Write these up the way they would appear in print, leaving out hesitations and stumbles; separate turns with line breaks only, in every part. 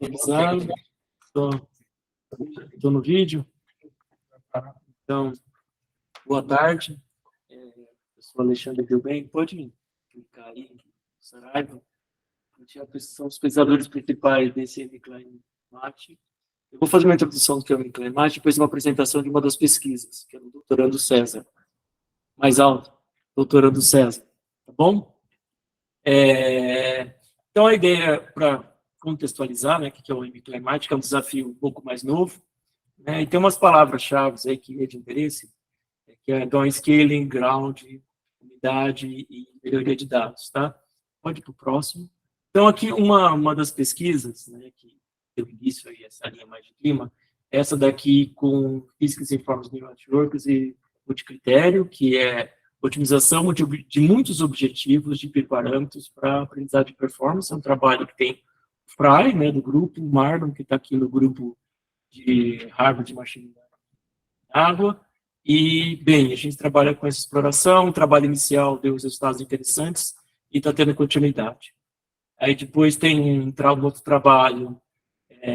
Revisando, estou no vídeo. Então, boa tarde. Eu sou Alexandre Bilben. Pode clicar aí, Saraiva. São os pesquisadores principais desse Climate. Eu vou fazer uma introdução do que é o Climate, depois uma apresentação de uma das pesquisas, que é o doutorando César. Mais alto, doutorando César. Tá bom? Então, a ideia para contextualizar, né, que é o Climate, que é um desafio um pouco mais novo, né, e tem umas palavras-chave aí que é de interesse, que é downscaling, ground, umidade e melhoria de dados, tá? Pode ir para o próximo. Então, aqui, uma das pesquisas, né, que deu início aí, essa linha mais de clima, essa daqui com Physics Informed Neural Networks e multicritério, que é otimização de muitos objetivos de hiperparâmetros para aprendizado de performance. É um trabalho que tem o Fry, né, do grupo, o Marlon, que está aqui no grupo de Harvard Machine Learning Água. E, bem, a gente trabalha com essa exploração, o trabalho inicial deu resultados interessantes e está tendo continuidade. Aí depois tem um outro trabalho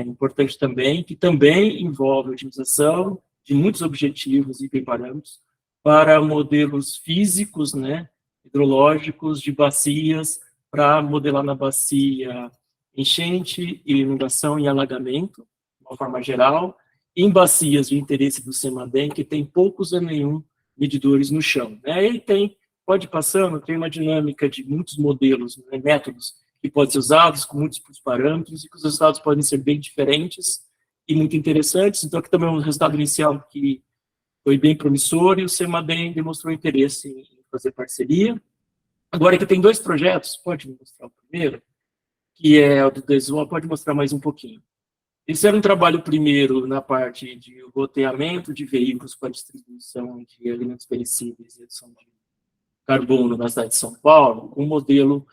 importante também, que também envolve a otimização de muitos objetivos e hiperparâmetros para modelos físicos, né, hidrológicos, de bacias, para modelar na bacia enchente, inundação e alagamento, de uma forma geral, em bacias de interesse do CEMADEM, que tem poucos a nenhum medidores no chão. Né? E pode passando, tem uma dinâmica de muitos modelos, né, métodos, que podem ser usados com muitos parâmetros e que os resultados podem ser bem diferentes e muito interessantes. Então, aqui também é um resultado inicial que foi bem promissor e o CEMADEM demonstrou interesse em fazer parceria. Agora, aqui tem dois projetos, pode me mostrar o primeiro, que é o do DESOL, pode mostrar mais um pouquinho. Esse era um trabalho primeiro na parte de roteamento de veículos para distribuição de alimentos perecíveis e redução de carbono na cidade de São Paulo, com um modelo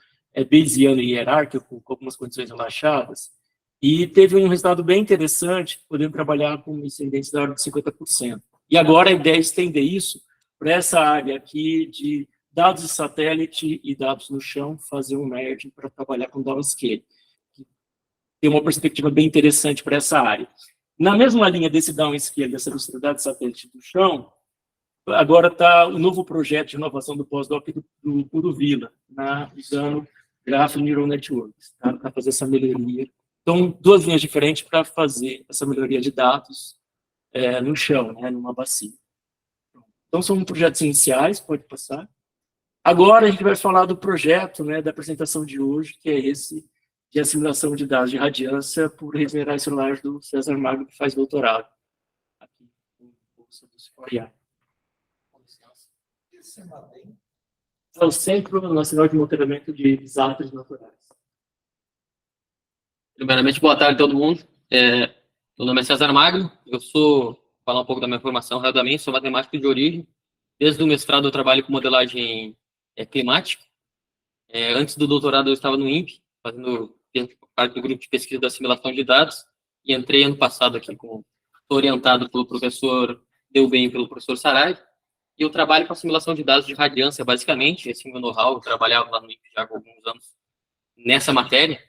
bayesiano e hierárquico, com algumas condições relaxadas, e teve um resultado bem interessante, podendo trabalhar com incidência da ordem de 50%. E agora a ideia é estender isso para essa área aqui de dados de satélite e dados no chão, fazer um merge para trabalhar com downscale. Tem uma perspectiva bem interessante para essa área. Na mesma linha desse downscale, dessa velocidade de satélite do chão, agora está o novo projeto de inovação do pós-doc do Puro Vila, usando Graph Neural Networks, tá? Para fazer essa melhoria. Então, duas linhas diferentes para fazer essa melhoria de dados no chão, né, numa bacia. Então, são projetos iniciais, pode passar. Agora, a gente vai falar do projeto, né, da apresentação de hoje, que é esse de assimilação de dados de radiância por redes minerais celulares do César Magno, que faz doutorado aqui no curso do Ciforiá. É o Centro Nacional de Monitoramento de Desastres Naturais.
Primeiramente, boa tarde a todo mundo. Meu nome é César Magno, vou falar um pouco da minha formação rapidamente, sou matemático de origem. Desde o mestrado eu trabalho com modelagem climática. Antes do doutorado eu estava no INPE, fazendo parte do grupo de pesquisa da assimilação de dados, e entrei ano passado aqui, orientado pelo professor Delben e pelo professor Saraiva, e eu trabalho com assimilação de dados de radiância, basicamente, esse é o meu know-how, eu trabalhava lá no INPE já há alguns anos nessa matéria,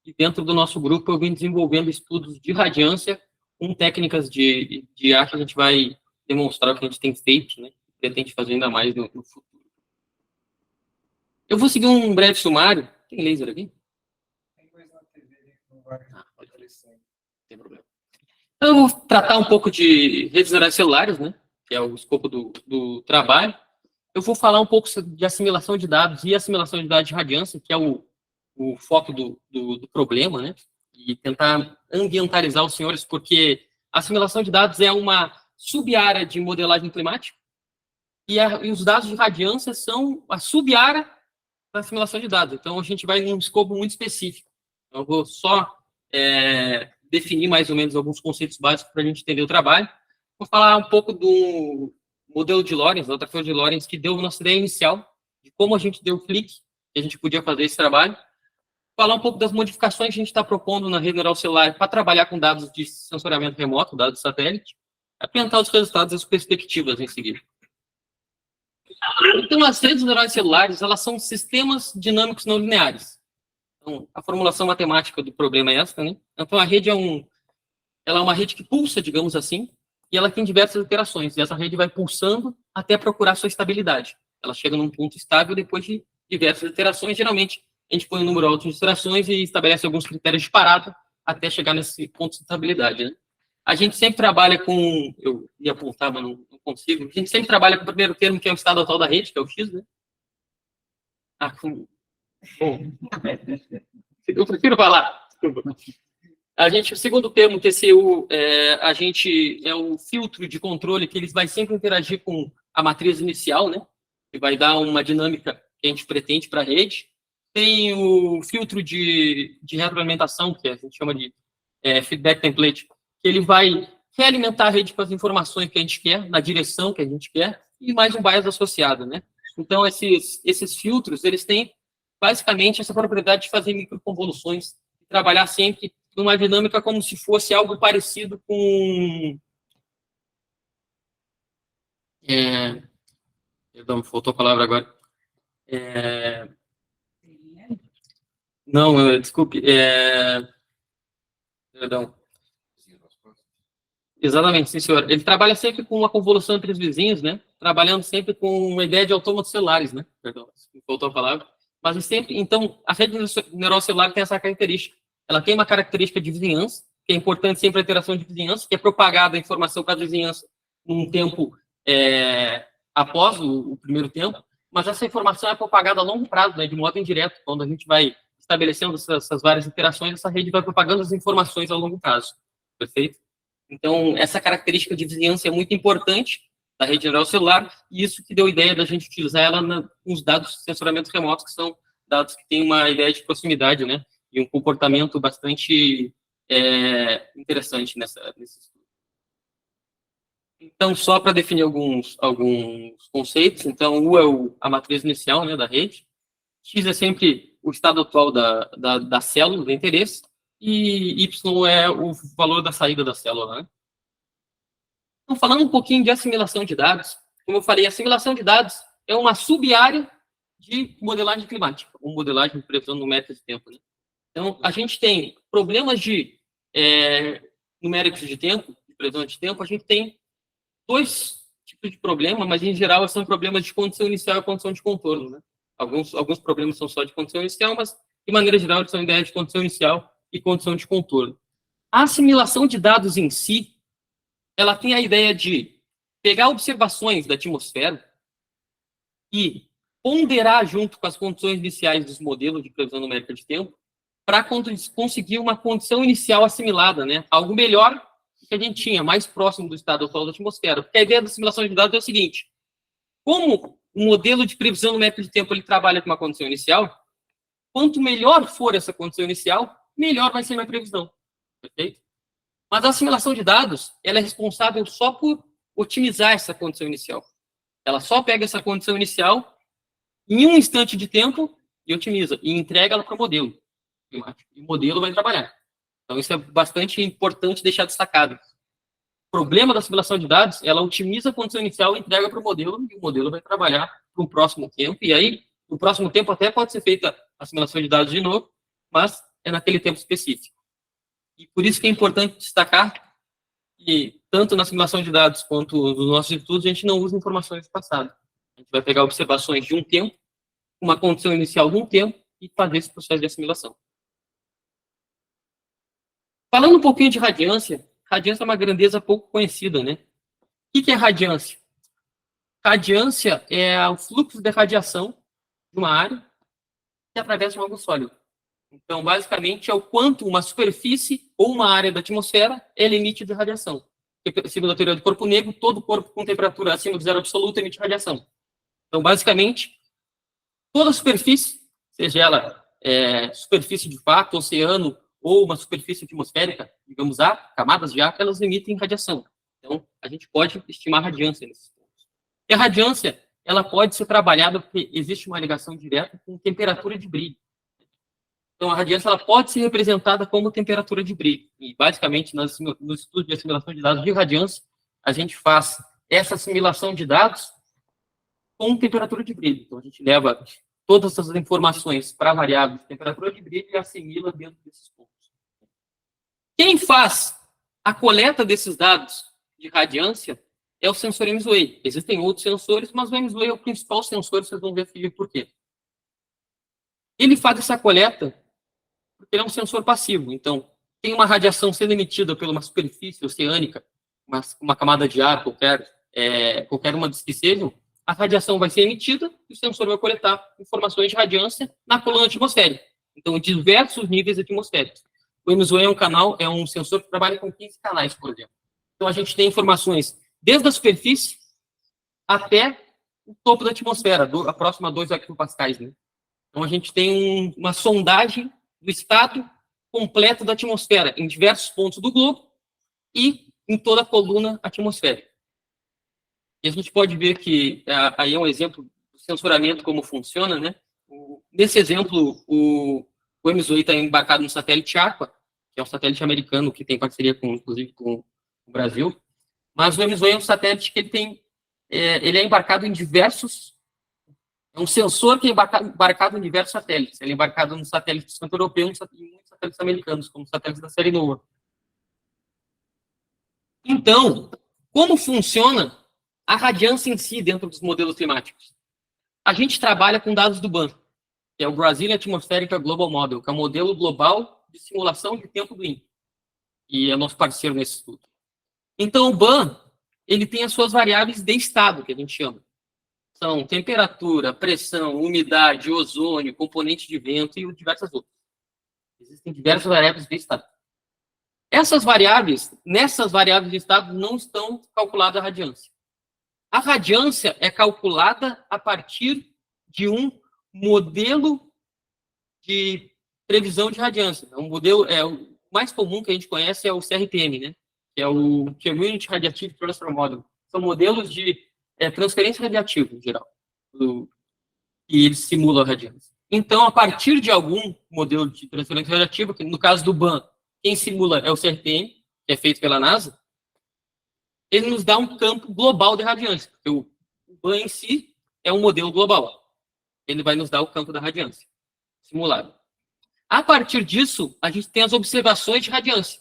e dentro do nosso grupo eu vim desenvolvendo estudos de radiância com técnicas de IA que a gente vai demonstrar o que a gente tem feito, né, e pretende fazer ainda mais no futuro. Eu vou seguir um breve sumário. Tem laser aqui? Tem coisa na TV, não vai aparecer. Não tem problema. Então, eu vou tratar um pouco de redes neurais celulares, né, que é o escopo do trabalho. Eu vou falar um pouco de assimilação de dados e assimilação de dados de radiância, que é o foco do problema, né, e tentar ambientalizar os senhores, porque a assimilação de dados é uma sub-área de modelagem climática e os dados de radiância são a sub-área da assimilação de dados. Então, a gente vai num escopo muito específico. Eu vou só definir mais ou menos alguns conceitos básicos para a gente entender o trabalho. Vou falar um pouco do modelo de Lorenz, da outra coisa de Lorenz, que deu a nossa ideia inicial de como a gente deu o clique, que a gente podia fazer esse trabalho. Falar um pouco das modificações que a gente está propondo na rede neural celular para trabalhar com dados de sensoriamento remoto, dados de satélite, apresentar os resultados e as perspectivas em seguida. Então, as redes neurais celulares, elas são sistemas dinâmicos não lineares. Então, a formulação matemática do problema é essa, né? Então, a rede ela é uma rede que pulsa, digamos assim, e ela tem diversas iterações, e essa rede vai pulsando até procurar sua estabilidade. Ela chega num ponto estável depois de diversas iterações. Geralmente, a gente põe um número alto de iterações e estabelece alguns critérios de parada até chegar nesse ponto de estabilidade, né? A gente sempre trabalha com... Eu ia apontar, mas não consigo. A gente sempre trabalha com o primeiro termo, que é o estado atual da rede, que é o X, né? Bom, eu prefiro falar. O segundo termo, TCU, é o filtro de controle que eles vai sempre interagir com a matriz inicial, né? Que vai dar uma dinâmica que a gente pretende para a rede. Tem o filtro de retroalimentação, que a gente chama de feedback template, que ele vai realimentar a rede com as informações que a gente quer, na direção que a gente quer, e mais um bias associado, né? Então, esses filtros, eles têm basicamente essa propriedade de fazer microconvoluções, trabalhar sempre numa dinâmica como se fosse algo parecido com... Perdão, faltou a palavra agora. Não, desculpe. Perdão. Exatamente, sim, senhor. Ele trabalha sempre com uma convolução entre os vizinhos, né? Trabalhando sempre com uma ideia de autômatos celulares, né? Perdão, faltou a palavra. Mas sempre, então, a rede neural celular tem essa característica. Ela tem uma característica de vizinhança, que é importante sempre a interação de vizinhança, que é propagada a informação para a vizinhança num tempo após o primeiro tempo, mas essa informação é propagada a longo prazo, né? De modo indireto. Quando a gente vai estabelecendo essas várias interações, essa rede vai propagando as informações a longo prazo. Perfeito? Então, essa característica de vizinhança é muito importante da rede neural celular, e isso que deu ideia da gente utilizar ela nos dados de sensoramento remoto, que são dados que têm uma ideia de proximidade, né? E um comportamento bastante interessante nesse estudo. Então, só para definir alguns conceitos, então, U é a matriz inicial, né, da rede, X é sempre o estado atual da célula de interesse, e Y é o valor da saída da célula, né? Então, falando um pouquinho de assimilação de dados, como eu falei, assimilação de dados é uma sub-área de modelagem climática, ou modelagem de previsão numérica de tempo, né? Então, a gente tem problemas de numéricos de tempo, de previsão de tempo, a gente tem dois tipos de problema, mas em geral são problemas de condição inicial e condição de contorno, né? Alguns problemas são só de condição inicial, mas de maneira geral são ideias de condição inicial e condição de contorno. A assimilação de dados em si, ela tem a ideia de pegar observações da atmosfera e ponderar junto com as condições iniciais dos modelos de previsão numérica de tempo para conseguir uma condição inicial assimilada, né? Algo melhor que a gente tinha, mais próximo do estado atual da atmosfera. Porque a ideia da assimilação de dados é o seguinte: como o modelo de previsão numérica de tempo ele trabalha com uma condição inicial, quanto melhor for essa condição inicial, melhor vai ser a minha previsão. Perfeito? Mas a assimilação de dados, ela é responsável só por otimizar essa condição inicial. Ela só pega essa condição inicial em um instante de tempo e otimiza, e entrega ela para o modelo. E o modelo vai trabalhar. Então, isso é bastante importante deixar destacado. O problema da assimilação de dados, ela otimiza a condição inicial, entrega para o modelo, e o modelo vai trabalhar para o próximo tempo. E aí, no próximo tempo, até pode ser feita a assimilação de dados de novo, mas é naquele tempo específico. E por isso que é importante destacar que, tanto na assimilação de dados quanto nos nossos estudos, a gente não usa informações do passado. A gente vai pegar observações de um tempo, uma condição inicial de um tempo, e fazer esse processo de assimilação. Falando um pouquinho de radiância, radiância é uma grandeza pouco conhecida, né? O que é radiância? Radiância é o fluxo de radiação de uma área que atravessa um ângulo sólido. Então, basicamente, é o quanto uma superfície ou uma área da atmosfera emite de radiação. Porque, segundo a teoria do corpo negro, todo corpo com temperatura acima de zero absoluto emite radiação. Então, basicamente, toda superfície, seja ela superfície de fato, oceano, ou uma superfície atmosférica, digamos ar, camadas de ar, elas emitem radiação. Então, a gente pode estimar radiância nesses pontos. E a radiância, ela pode ser trabalhada porque existe uma ligação direta com temperatura de brilho. Então, a radiância ela pode ser representada como temperatura de brilho. E, basicamente, no estudo de assimilação de dados de radiância, a gente faz essa assimilação de dados com temperatura de brilho. Então, a gente leva todas as informações para variáveis de temperatura de brilho e assimila dentro desses pontos. Quem faz a coleta desses dados de radiância é o sensor MSWAY. Existem outros sensores, mas o MSWAY é o principal sensor, vocês vão ver por quê. Ele faz essa coleta porque ele é um sensor passivo. Então, tem uma radiação sendo emitida por uma superfície oceânica, uma camada de ar, qualquer uma das que sejam, a radiação vai ser emitida e o sensor vai coletar informações de radiância na coluna atmosférica. Então, em diversos níveis atmosféricos. O MSWAY é um sensor que trabalha com 15 canais, por exemplo. Então, a gente tem informações desde a superfície até o topo da atmosfera, próximo a 2 hectopascais, né? Então, a gente tem uma sondagem do estado completo da atmosfera em diversos pontos do globo e em toda a coluna atmosférica. E a gente pode ver que aí é um exemplo do sensoramento, como funciona, né? Nesse exemplo, o MSWAY está embarcado no satélite ARPA, que é um satélite americano que tem parceria, inclusive, com o Brasil. Mas o MSWAY é um satélite que ele é embarcado em diversos... É um sensor que é embarcado em diversos satélites. Ele é embarcado no satélite do centro europeu e em muitos satélites americanos, como satélites da série NOAA. Então, como funciona a radiância em si dentro dos modelos climáticos? A gente trabalha com dados do BAN, que é o Brazilian Atmospheric Global Model, que é o modelo global de simulação de tempo do INPE, e é nosso parceiro nesse estudo. Então, o BAN, ele tem as suas variáveis de estado, que a gente chama. São temperatura, pressão, umidade, ozônio, componente de vento e diversas outras. Existem diversas variáveis de estado. Nessas variáveis de estado, não estão calculadas a radiância. A radiância é calculada a partir de um modelo de previsão de radiância. O mais comum que a gente conhece é o CRTM, né? Que é o Community Radiative Transfer Model. São modelos de transferência radiativa, em geral, e eles simulam a radiância. Então, a partir de algum modelo de transferência radiativa, que no caso do BAN, quem simula é o CRTM, que é feito pela NASA, ele nos dá um campo global de radiância, porque o BAN em si é um modelo global. Ele vai nos dar o campo da radiância simulado. A partir disso, a gente tem as observações de radiância.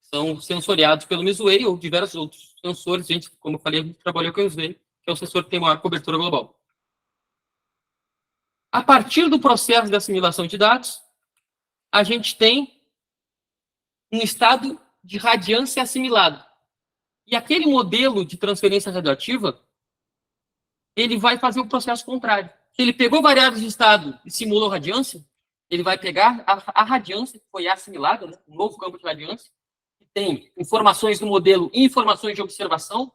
São sensoriados pelo MSWAY ou diversos outros sensores. Como eu falei, a gente trabalhou com o MSWAY, que é o sensor que tem maior cobertura global. A partir do processo de assimilação de dados, a gente tem um estado de radiância assimilado. E aquele modelo de transferência radioativa, ele vai fazer o processo contrário. Se ele pegou variáveis de estado e simulou radiância, ele vai pegar a radiância que foi assimilada, né, um novo campo de radiância, que tem informações do modelo e informações de observação,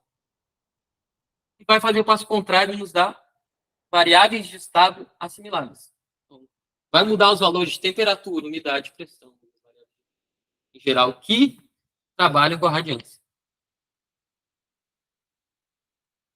e vai fazer o passo contrário e nos dar variáveis de estado assimiladas. Então, vai mudar os valores de temperatura, umidade, pressão, em geral, que trabalham com a radiância.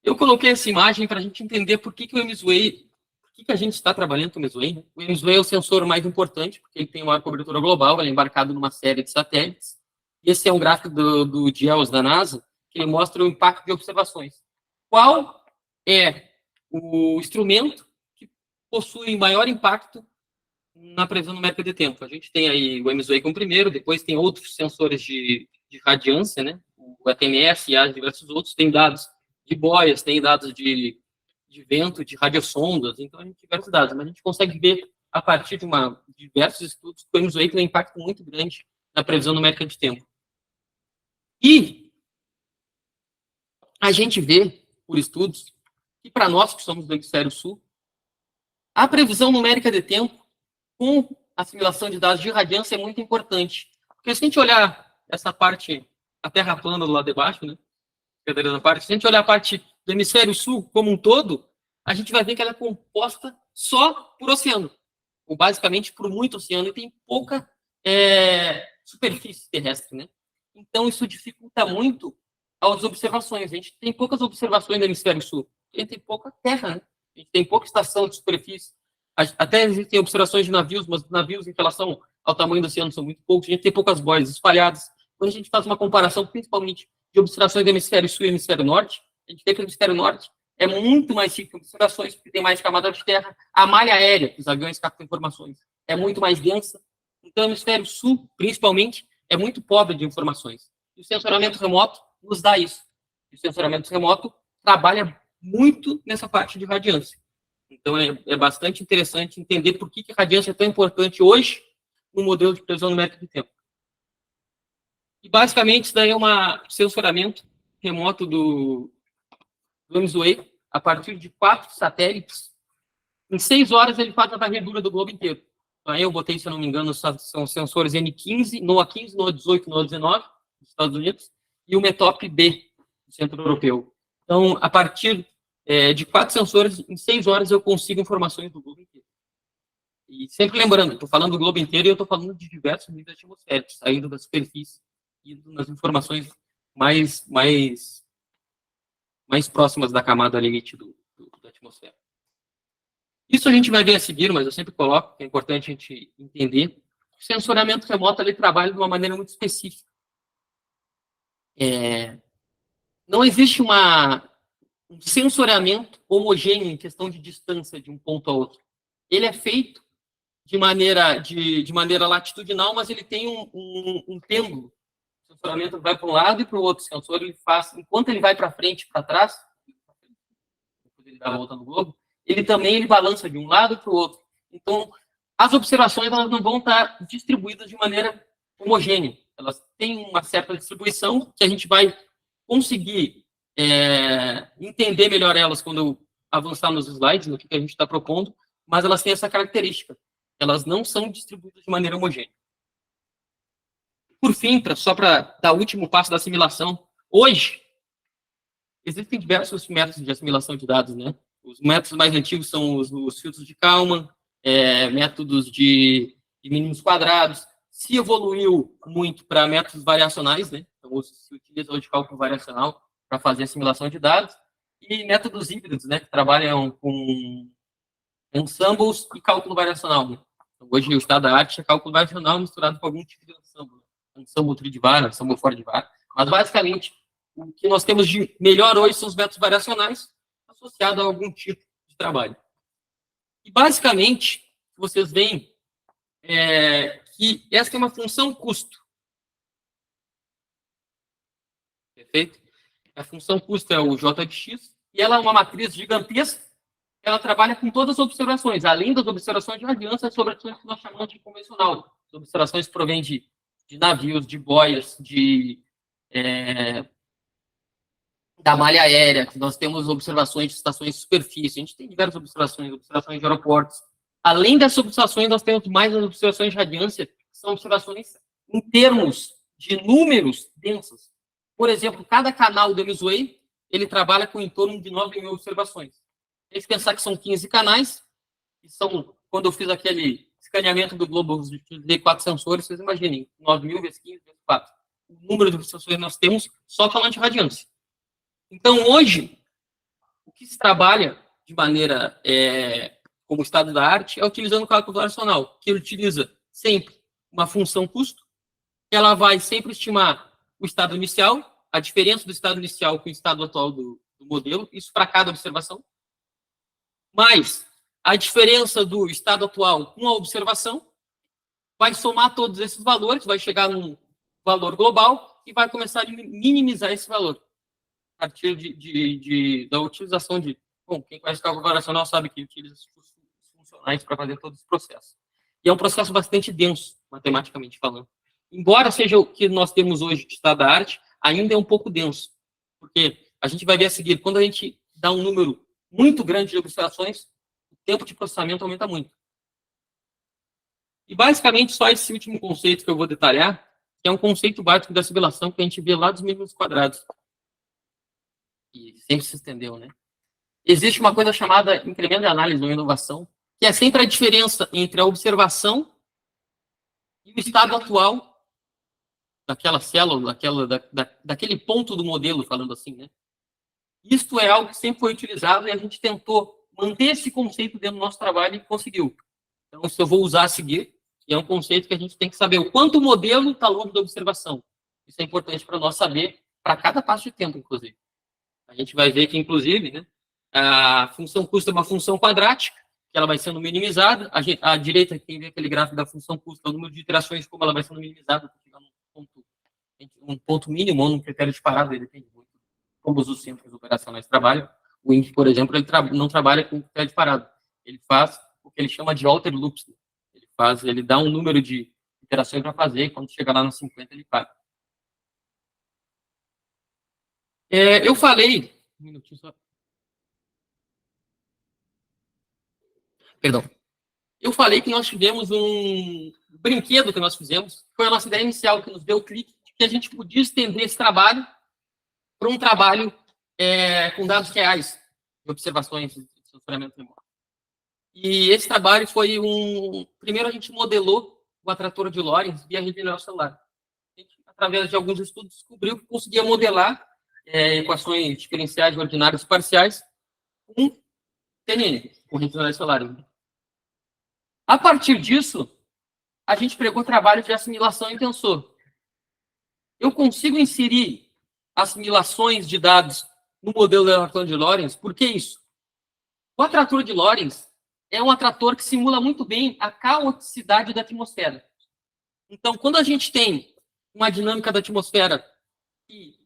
Eu coloquei essa imagem para a gente entender por que o MSWAY, por que a gente está trabalhando com o MSWAY, né? O MSWAY é o sensor mais importante, porque ele tem uma cobertura global, ele é embarcado numa série de satélites. Esse é um gráfico do GEOS da NASA, que ele mostra o impacto de observações. Qual é o instrumento que possui maior impacto na previsão numérica de tempo? A gente tem aí o MSWAY como primeiro, depois tem outros sensores de radiância, né? O ATMS e diversos outros, tem dados de boias, tem dados de vento, de radiosondas, então a gente tem diversos dados, mas a gente consegue ver a partir de diversos estudos que o MSWAY tem um impacto muito grande na previsão numérica de tempo. E a gente vê, por estudos, que para nós que somos do hemisfério sul, a previsão numérica de tempo com assimilação de dados de radiância é muito importante. Porque se a gente olhar essa parte, a Terra plana do lado de baixo, né? Se a gente olhar a parte do hemisfério sul como um todo, a gente vai ver que ela é composta só por oceano, ou basicamente por muito oceano, e tem pouca superfície terrestre, né? Então, isso dificulta muito as observações. A gente tem poucas observações no hemisfério sul, a gente tem pouca terra, né? A gente tem pouca estação de superfície. Até existem observações de navios, mas navios em relação ao tamanho do oceano são muito poucos, a gente tem poucas boias espalhadas. Quando a gente faz uma comparação, principalmente, de observações do hemisfério sul e hemisfério norte, a gente tem que o hemisfério norte é muito mais rico em observações, porque tem mais camada de terra. A malha aérea, que os aviões captam informações, é muito mais densa. Então, o hemisfério sul, principalmente, é muito pobre de informações. E o sensoramento remoto nos dá isso. O sensoramento remoto trabalha muito nessa parte de radiância. Então, é bastante interessante entender por que a radiância é tão importante hoje no modelo de previsão numérica de tempo. E, basicamente, isso daí é um sensoramento remoto do James Webb, a partir de 4 satélites. Em 6 horas, ele faz a varredura do globo inteiro. Então, aí eu botei, se eu não me engano, são sensores N15, NOAA 15, NOAA 18, NOAA 19, dos Estados Unidos, e o METOP-B, do Centro Europeu. Então, a partir de 4 sensores, em 6 horas eu consigo informações do globo inteiro. E sempre lembrando, estou falando do globo inteiro e eu estou falando de diversos níveis atmosféricos, saindo da superfície e indo nas informações mais próximas da camada limite da atmosfera. Isso a gente vai ver a seguir, mas eu sempre coloco que é importante a gente entender. O sensoramento remoto ele trabalha de uma maneira muito específica. Não existe um sensoriamento homogêneo em questão de distância de um ponto a outro. Ele é feito de maneira latitudinal, mas ele tem um pêndulo. O sensoramento vai para um lado e para o outro. O sensor ele faz, enquanto ele vai para frente e para trás, ele dá a volta no globo, ele balança de um lado para o outro. Então, as observações elas não vão estar distribuídas de maneira homogênea. Elas têm uma certa distribuição que a gente vai conseguir entender melhor elas quando eu avançar nos slides, no que a gente está propondo, mas elas têm essa característica. Elas não são distribuídas de maneira homogênea. Por fim, só para dar o último passo da assimilação, hoje, existem diversos métodos de assimilação de dados, né? Os métodos mais antigos são os filtros de Kalman, métodos de mínimos quadrados. Se evoluiu muito para métodos variacionais, né? Então, se utiliza hoje cálculo variacional para fazer assimilação de dados. E métodos híbridos, né? Que trabalham com ensembles e cálculo variacional. Né? Então, hoje, o estado da arte é cálculo variacional misturado com algum tipo de ensemble. Ensemble tree de vara, ensemble fora de vara. Mas, basicamente, o que nós temos de melhor hoje são os métodos variacionais associados a algum tipo de trabalho. E, basicamente, vocês veem que essa é uma função custo. Perfeito? A função custo é o J de X, e ela é uma matriz gigantesca, ela trabalha com todas as observações, além das observações de radiância, as observações que nós chamamos de convencional. As observações provêm de navios, de boias, da malha aérea, que nós temos observações de estações de superfície, a gente tem diversas observações de aeroportos. Além dessas observações, nós temos mais as observações de radiância, que são observações em termos de números densos. Por exemplo, cada canal do James Webb, ele trabalha com em torno de 9.000 observações. Tem que pensar que são 15 canais, e quando eu fiz aquele escaneamento do globo, de 4 sensores, vocês imaginem, 9.000 vezes 15 vezes 4. O número de observações que nós temos só falando de radiância. Então, hoje, o que se trabalha de maneira como estado da arte é utilizando o cálculo variacional, que utiliza sempre uma função custo, que ela vai sempre estimar o estado inicial, a diferença do estado inicial com o estado atual do modelo, isso para cada observação, mais a diferença do estado atual com a observação, vai somar todos esses valores, vai chegar num valor global e vai começar a minimizar esse valor. A partir da utilização de... Bom, quem conhece cálculo variacional sabe que utiliza os funcionais para fazer todo esse processo. E é um processo bastante denso, matematicamente falando. Embora seja o que nós temos hoje de estado da arte, ainda é um pouco denso. Porque a gente vai ver a seguir, quando a gente dá um número muito grande de observações, o tempo de processamento aumenta muito. E basicamente só esse último conceito que eu vou detalhar, que é um conceito básico da assimilação que a gente vê lá dos mínimos quadrados. E sempre se estendeu, né? Existe uma coisa chamada incremento de análise ou inovação, que é sempre a diferença entre a observação e o estado atual daquela célula, daquele ponto do modelo, falando assim, né? Isto é algo que sempre foi utilizado e a gente tentou manter esse conceito dentro do nosso trabalho e conseguiu. Então, isso eu vou usar a seguir, e é um conceito que a gente tem que saber o quanto o modelo está longe da observação. Isso é importante para nós saber, para cada passo de tempo, inclusive. A gente vai ver que, inclusive, né, A função custo é uma função quadrática, que ela vai sendo minimizada. À direita, quem vê aquele gráfico da função custo, é o número de iterações, como ela vai sendo minimizada, para chegar num ponto mínimo ou num critério de parada, depende muito de como os centros operacionais trabalham. O INC, por exemplo, ele não trabalha com critério de parada. Ele faz o que ele chama de alter loops. Ele dá um número de iterações para fazer, e quando chegar lá nos 50, ele para. Eu falei... Um minutinho só. Perdão. Eu falei que nós tivemos um brinquedo que nós fizemos, foi a nossa ideia inicial, que nos deu o clique, de que a gente podia estender esse trabalho para um trabalho com dados reais, de observações de sensoriamento remoto. E esse trabalho foi primeiro a gente modelou o atrator de Lorentz via rede neural celular. A gente, através de alguns estudos, descobriu que conseguia modelar equações diferenciais ordinárias parciais com CNN, com rede neural celular. A partir disso, a gente pregou trabalho de assimilação em tensor. Eu consigo inserir assimilações de dados no modelo do atrator de Lorentz. Por que isso? O atrator de Lorentz é um atrator que simula muito bem a caoticidade da atmosfera. Então, quando a gente tem uma dinâmica da atmosfera que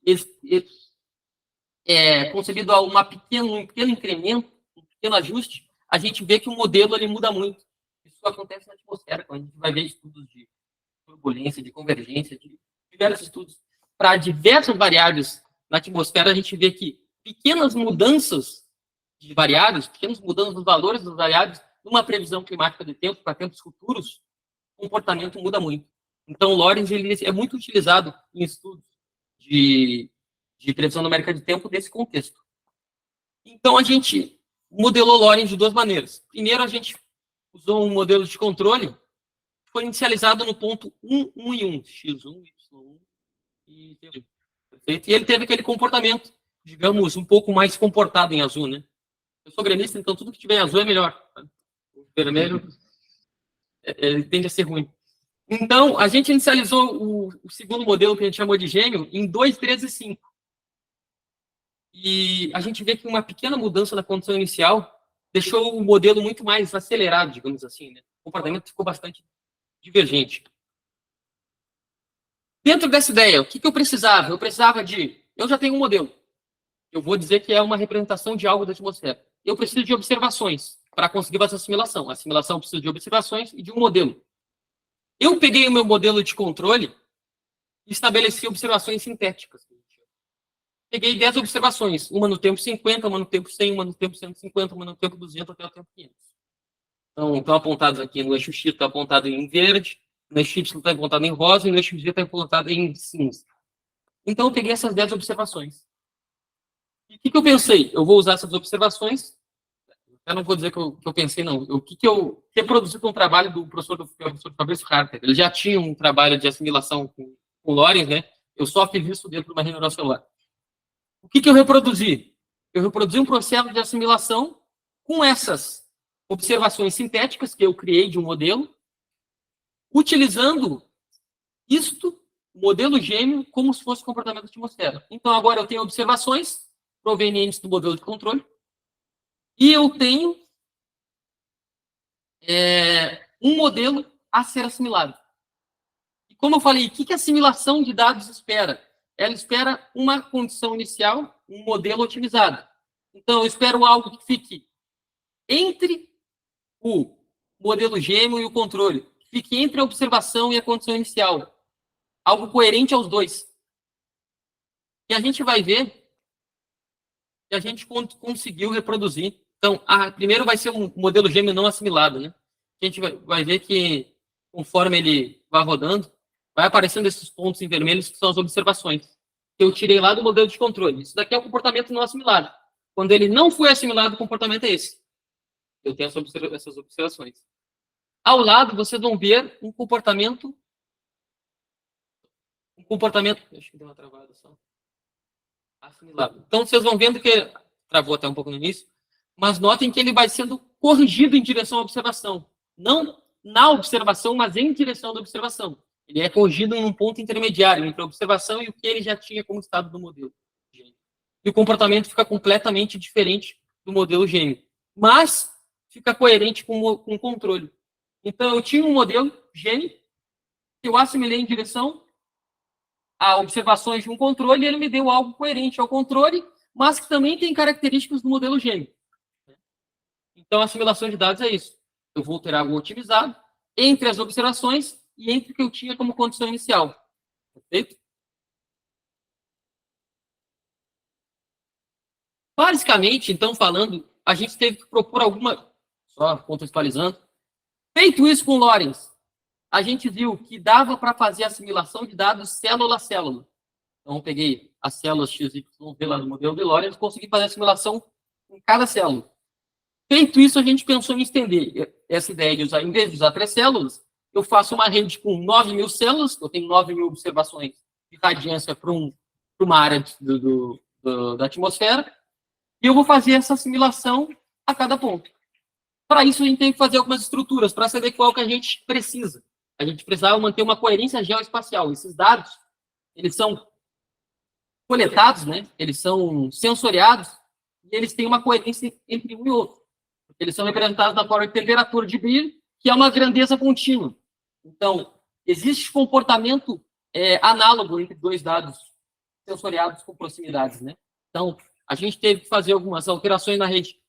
é concebido a um pequeno incremento, um pequeno ajuste, a gente vê que o modelo ele muda muito. Isso acontece na atmosfera, quando a gente vai ver estudos de turbulência, de convergência, de diversos estudos. Para diversas variáveis na atmosfera, a gente vê que pequenas mudanças de variáveis, pequenas mudanças dos valores das variáveis, numa previsão climática de tempo, para tempos futuros, o comportamento muda muito. Então, o Lorentz ele é muito utilizado em estudos de previsão numérica de tempo desse contexto. Então, a gente modelou Lorentz de duas maneiras. Primeiro, a gente usou um modelo de controle que foi inicializado no ponto 1, 1 e 1, x1, y1 e z1. E ele teve aquele comportamento, digamos, um pouco mais comportado em azul, né? Eu sou gremista, então tudo que tiver em azul é melhor. O vermelho ele tende a ser ruim. Então, a gente inicializou o segundo modelo, que a gente chamou de gêmeo, em 2, 3 e 5. E a gente vê que uma pequena mudança da condição inicial deixou o modelo muito mais acelerado, digamos assim, né? O comportamento ficou bastante divergente. Dentro dessa ideia, o que eu precisava? Eu já tenho um modelo. Eu vou dizer que é uma representação de algo da atmosfera. Eu preciso de observações para conseguir fazer a assimilação. A assimilação precisa de observações e de um modelo. Eu peguei o meu modelo de controle e estabeleci observações sintéticas. Peguei 10 observações, uma no tempo 50, uma no tempo 100, uma no tempo 150, uma no tempo 200, até o tempo 500. Então, estão apontados aqui no eixo X, está apontado em verde, no eixo Y está apontado em rosa e no eixo Z está apontado em cinza. Então, eu peguei essas 10 observações. E o que eu pensei? Eu vou usar essas observações. Eu não vou dizer que eu pensei, não. O que eu reproduzi com o trabalho do professor Fabrício Harter. Ele já tinha um trabalho de assimilação com Lorentz, né? Eu só fiz isso dentro de uma rede neural celular. O que eu reproduzi? Eu reproduzi um processo de assimilação com essas observações sintéticas que eu criei de um modelo, utilizando isto, modelo gêmeo, como se fosse comportamento da atmosfera. Então, agora eu tenho observações provenientes do modelo de controle e eu tenho um modelo a ser assimilado. E como eu falei, o que a assimilação de dados espera? Ela espera uma condição inicial, um modelo otimizado. Então, eu espero algo que fique entre o modelo gêmeo e o controle, que fique entre a observação e a condição inicial. Algo coerente aos dois. E a gente vai ver que a gente conseguiu reproduzir. Então, primeiro vai ser um modelo gêmeo não assimilado, né? A gente vai ver que, conforme ele vai rodando, vai aparecendo esses pontos em vermelho, que são as observações que eu tirei lá do modelo de controle. Isso daqui é o comportamento não assimilado. Quando ele não foi assimilado, o comportamento é esse. Eu tenho essas observações. Ao lado, vocês vão ver um comportamento... Acho que deu uma travada só. Assimilado. Então, vocês vão vendo que... Travou até um pouco no início. Mas notem que ele vai sendo corrigido em direção à observação. Não na observação, mas em direção da observação. Ele é corrigido em um ponto intermediário entre a observação e o que ele já tinha como estado do modelo. E o comportamento fica completamente diferente do modelo gêmeo, mas fica coerente com o controle. Então, eu tinha um modelo gêmeo que eu assimilei em direção a observações de um controle e ele me deu algo coerente ao controle, mas que também tem características do modelo gêmeo. Então, a assimilação de dados é isso. Eu vou ter algo otimizado entre as observações e entre o que eu tinha como condição inicial. Perfeito? Basicamente, então, falando, a gente teve que propor alguma... Só contextualizando. Feito isso com Lorenz, a gente viu que dava para fazer a assimilação de dados célula a célula. Então, eu peguei as células XYZ lá no modelo de Lorenz e consegui fazer a assimilação em cada célula. Feito isso, a gente pensou em estender essa ideia de usar, em vez de usar 3 células, eu faço uma rede com 9.000 células, eu tenho 9.000 observações de radiância para uma área da atmosfera, e eu vou fazer essa assimilação a cada ponto. Para isso, a gente tem que fazer algumas estruturas para saber qual que a gente precisa. A gente precisava manter uma coerência geoespacial. Esses dados, eles são coletados, né? Eles são sensoriados, e eles têm uma coerência entre um e outro. Eles são representados na forma de temperatura de brilho, que é uma grandeza contínua. Então, existe comportamento análogo entre dois dados sensoriados com proximidades, né? Então, a gente teve que fazer algumas alterações na rede,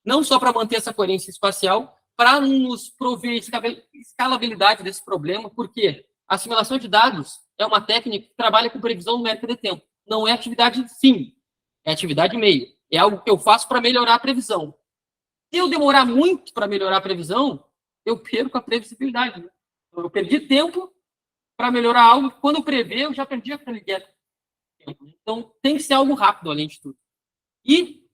não só para manter essa coerência espacial, para nos prover escalabilidade desse problema, porque a assimilação de dados é uma técnica que trabalha com previsão numérica de tempo. Não é atividade fim, é atividade meio. É algo que eu faço para melhorar a previsão. Se eu demorar muito para melhorar a previsão, eu perco a previsibilidade. Né? Eu perdi tempo para melhorar algo. Quando eu prever, eu já perdi aquele tempo. Então, tem que ser algo rápido, além de tudo. E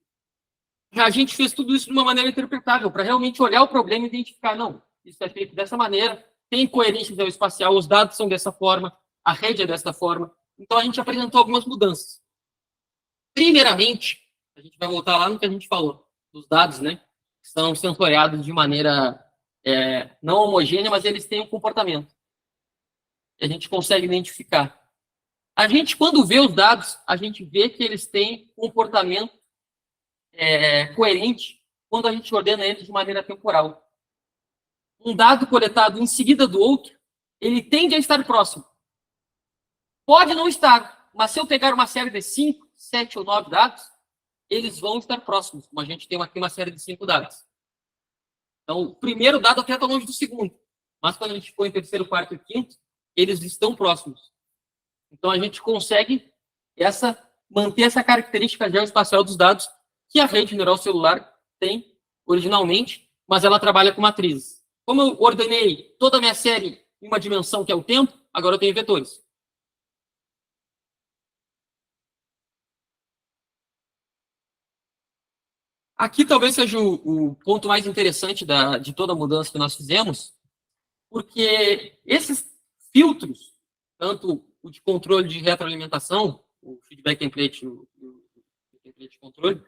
a gente fez tudo isso de uma maneira interpretável, para realmente olhar o problema e identificar, não, isso é feito dessa maneira, tem coerência geoespacial, os dados são dessa forma, a rede é dessa forma. Então, a gente apresentou algumas mudanças. Primeiramente, a gente vai voltar lá no que a gente falou, dos dados, né? Que são sensoriados de maneira não homogênea, mas eles têm um comportamento. E a gente consegue identificar. A gente, quando vê os dados, a gente vê que eles têm comportamento coerente quando a gente ordena eles de maneira temporal. Um dado coletado em seguida do outro, ele tende a estar próximo. Pode não estar, mas se eu pegar uma série de 5, 7 ou 9 dados, eles vão estar próximos, como a gente tem aqui uma série de 5 dados. Então, o primeiro dado até está longe do segundo, mas quando a gente põe terceiro, quarto e quinto, eles estão próximos. Então, a gente consegue manter essa característica geoespacial dos dados que a rede neural celular tem originalmente, mas ela trabalha com matrizes. Como eu ordenei toda a minha série em uma dimensão que é o tempo, agora eu tenho vetores. Aqui talvez seja o ponto mais interessante de toda a mudança que nós fizemos, porque esses filtros, tanto o de controle de retroalimentação, o feedback template e o template de controle,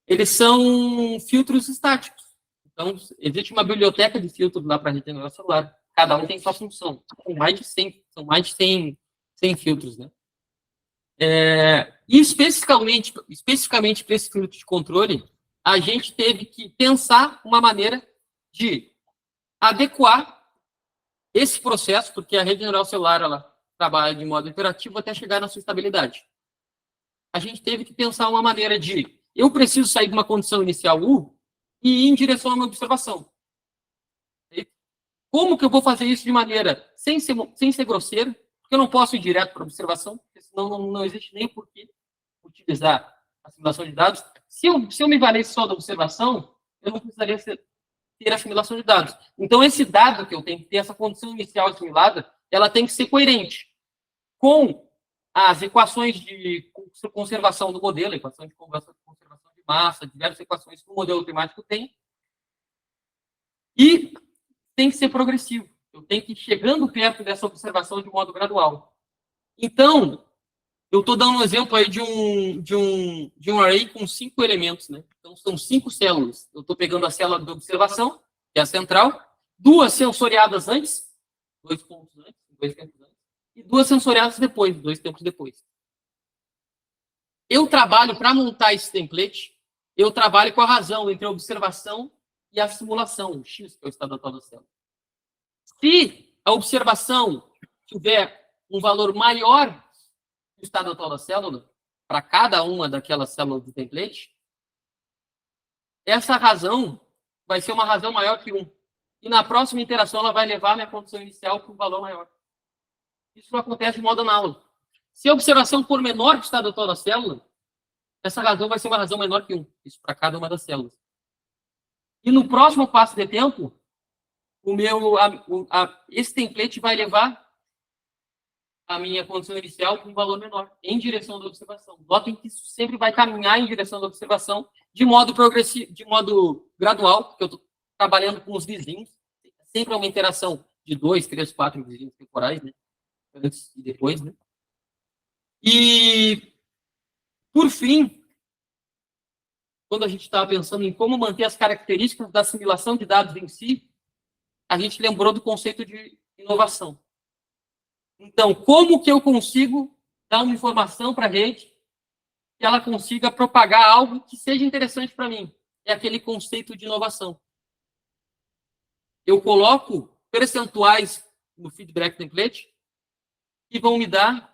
eles são filtros estáticos. Então, existe uma biblioteca de filtros lá para a rede neural celular. Cada um tem sua função. São mais de 100 filtros, né? E especificamente para esse filtro de controle, a gente teve que pensar uma maneira de adequar esse processo, porque a rede neural celular ela trabalha de modo iterativo até chegar na sua estabilidade. A gente teve que pensar uma maneira de eu preciso sair de uma condição inicial U e ir em direção à minha observação. Como que eu vou fazer isso de maneira sem ser grosseiro? Porque eu não posso ir direto para a observação, porque senão não existe nem por que utilizar a simulação de dados. Se eu me valesse só da observação, eu não precisaria ter a simulação de dados. Então, esse dado que eu tenho que ter, essa condição inicial assimilada, ela tem que ser coerente com as equações de conservação do modelo, equação de conservação de massa, diversas equações que o modelo climático tem, e tem que ser progressivo. Eu tenho que ir chegando perto dessa observação de modo gradual. Então, eu estou dando um exemplo aí de um array com 5 elementos, né? Então, são 5 células. Eu estou pegando a célula de observação, que é a central, 2 sensoriadas antes, 2 pontos antes, 2 tempos antes, e 2 sensoriadas depois, 2 tempos depois. Eu trabalho para montar esse template eu trabalho com a razão entre a observação e a simulação, o X, que é o estado atual da célula. Se a observação tiver um valor maior que o estado atual da célula, para cada uma daquelas células do template, essa razão vai ser uma razão maior que 1. E na próxima interação, ela vai levar a minha condição inicial para um valor maior. Isso não acontece de modo análogo. Se a observação for menor que o estado atual da célula, essa razão vai ser uma razão menor que 1. Isso para cada uma das células. E no próximo passo de tempo, esse template vai levar a minha condição inicial para um valor menor, em direção da observação. Notem que isso sempre vai caminhar em direção da observação de modo progressivo, de modo gradual, porque eu estou trabalhando com os vizinhos. Sempre é uma interação de 2, 3, 4 vizinhos temporais, né? Antes e depois, né? E, por fim, quando a gente estava pensando em como manter as características da assimilação de dados em si, a gente lembrou do conceito de inovação. Então, como que eu consigo dar uma informação para a rede que ela consiga propagar algo que seja interessante para mim? É aquele conceito de inovação. Eu coloco percentuais no feedback template que vão me dar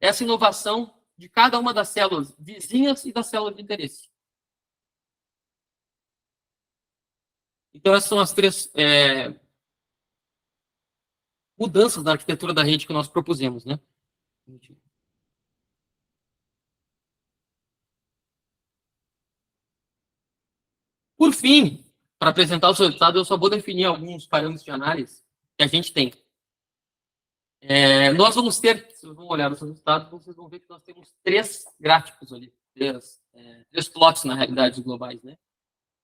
essa inovação de cada uma das células vizinhas e das células de interesse. Então, essas são as 3 mudanças na arquitetura da rede que nós propusemos, né? Por fim, para apresentar os resultados, eu só vou definir alguns parâmetros de análise que a gente tem. Nós vamos ter, se vocês vão olhar os resultados, vocês vão ver que nós temos 3 gráficos ali, 3 plots, na realidade, globais, né?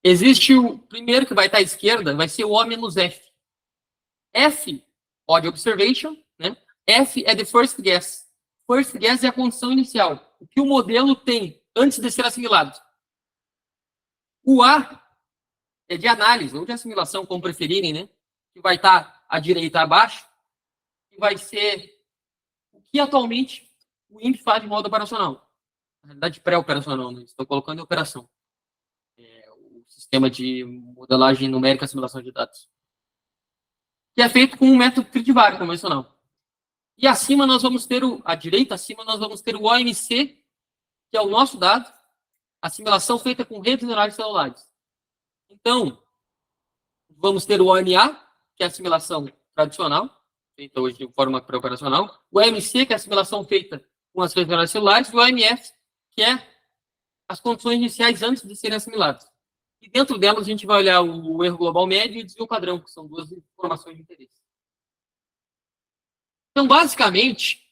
Existe o primeiro que vai estar à esquerda, vai ser o O menos F. F, odd observation, né? F é the first guess. First guess é a condição inicial, o que o modelo tem antes de ser assimilado. O A é de análise, ou de assimilação, como preferirem, né? Que vai estar à direita abaixo, que vai ser o que atualmente o INPE faz de modo operacional. Na realidade, pré-operacional, né? Estou colocando em operação. O sistema de modelagem numérica e assimilação de dados. Que é feito com um método tritivário convencional. E acima nós vamos ter à direita acima nós vamos ter o OMC, que é o nosso dado, assimilação feita com redes neurais celulares. Então, vamos ter o OMA, que é a assimilação tradicional, feita hoje de forma pré-operacional, o OMC, que é a assimilação feita com as redes neurais celulares, e o OMF, que é as condições iniciais antes de serem assimiladas. E dentro delas a gente vai olhar o erro global médio e o desvio padrão, que são 2 informações de interesse. Então, basicamente,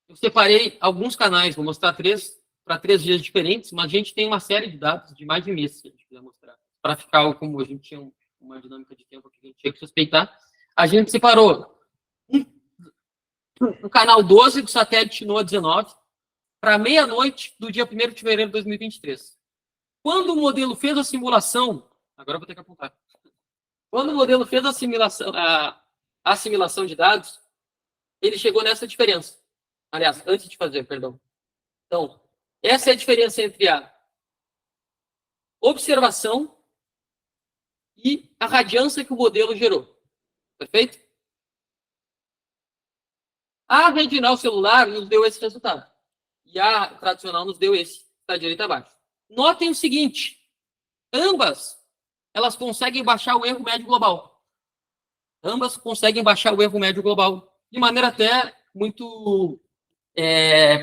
eu separei alguns canais, vou mostrar 3 para 3 dias diferentes, mas a gente tem uma série de dados de mais de mês, se a gente quiser mostrar. Para ficar como a gente tinha uma dinâmica de tempo que a gente tinha que suspeitar, a gente separou o canal 12 do satélite NOAA 19 para meia-noite do dia 1º de fevereiro de 2023. Quando o modelo fez a simulação, agora eu vou ter que apontar. Quando o modelo fez a assimilação de dados, ele chegou nessa diferença. Aliás, antes de fazer, perdão. Então, essa é a diferença entre a observação e a radiância que o modelo gerou. Perfeito? A rede neural celular nos deu esse resultado. E a tradicional nos deu esse, que está à direita abaixo. Notem o seguinte, ambas, elas conseguem baixar o erro médio global. Ambas conseguem baixar o erro médio global de maneira até muito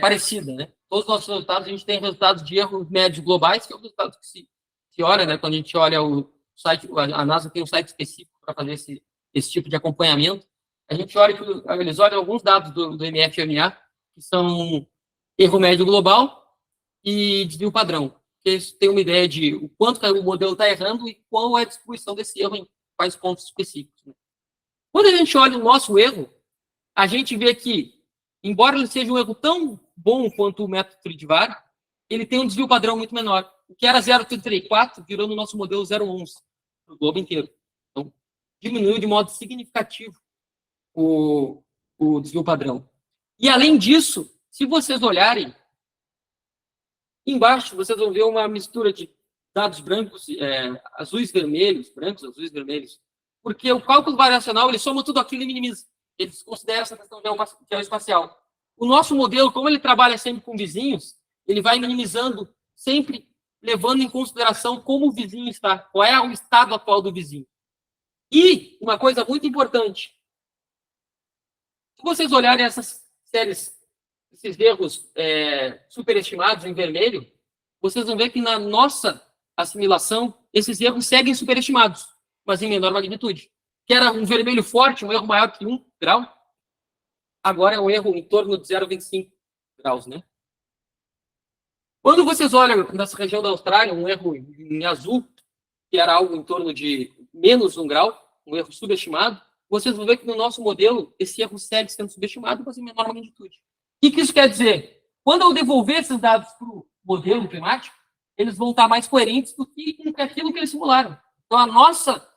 parecida, né? Todos os nossos resultados, a gente tem resultados de erros médios globais, que é o resultado que se olha, né? Quando a gente olha o site, a NASA tem um site específico para fazer esse tipo de acompanhamento. A gente olha que eles olham alguns dados do MF e MA, que são erro médio global e desvio padrão. Porque isso tem uma ideia de o quanto o modelo está errando e qual é a distribuição desse erro em quais pontos específicos. Né? Quando a gente olha o nosso erro, a gente vê que, embora ele seja um erro tão bom quanto o método tritivário, ele tem um desvio padrão muito menor. O que era 0,34 virou no nosso modelo 0,11, no globo inteiro. Então, diminuiu de modo significativo o desvio padrão. E, além disso, se vocês olharem, Embaixo, vocês vão ver uma mistura de dados brancos, azuis, vermelhos, brancos, azuis, vermelhos, porque o cálculo variacional, ele soma tudo aquilo e minimiza. Ele considera essa questão geoespacial. O nosso modelo, como ele trabalha sempre com vizinhos, ele vai minimizando, sempre levando em consideração como o vizinho está, qual é o estado atual do vizinho. E uma coisa muito importante, se vocês olharem essas séries, esses erros superestimados em vermelho, vocês vão ver que na nossa assimilação, esses erros seguem superestimados, mas em menor magnitude. Que era um vermelho forte, um erro maior que 1 grau, agora é um erro em torno de 0,25 graus, né? Quando vocês olham nessa região da Austrália, um erro em azul, que era algo em torno de menos 1 grau, um erro subestimado, vocês vão ver que no nosso modelo, esse erro segue sendo subestimado, mas em menor magnitude. O que isso quer dizer? Quando eu devolver esses dados para o modelo climático, eles vão estar mais coerentes do que com aquilo que eles simularam. Então, a nossa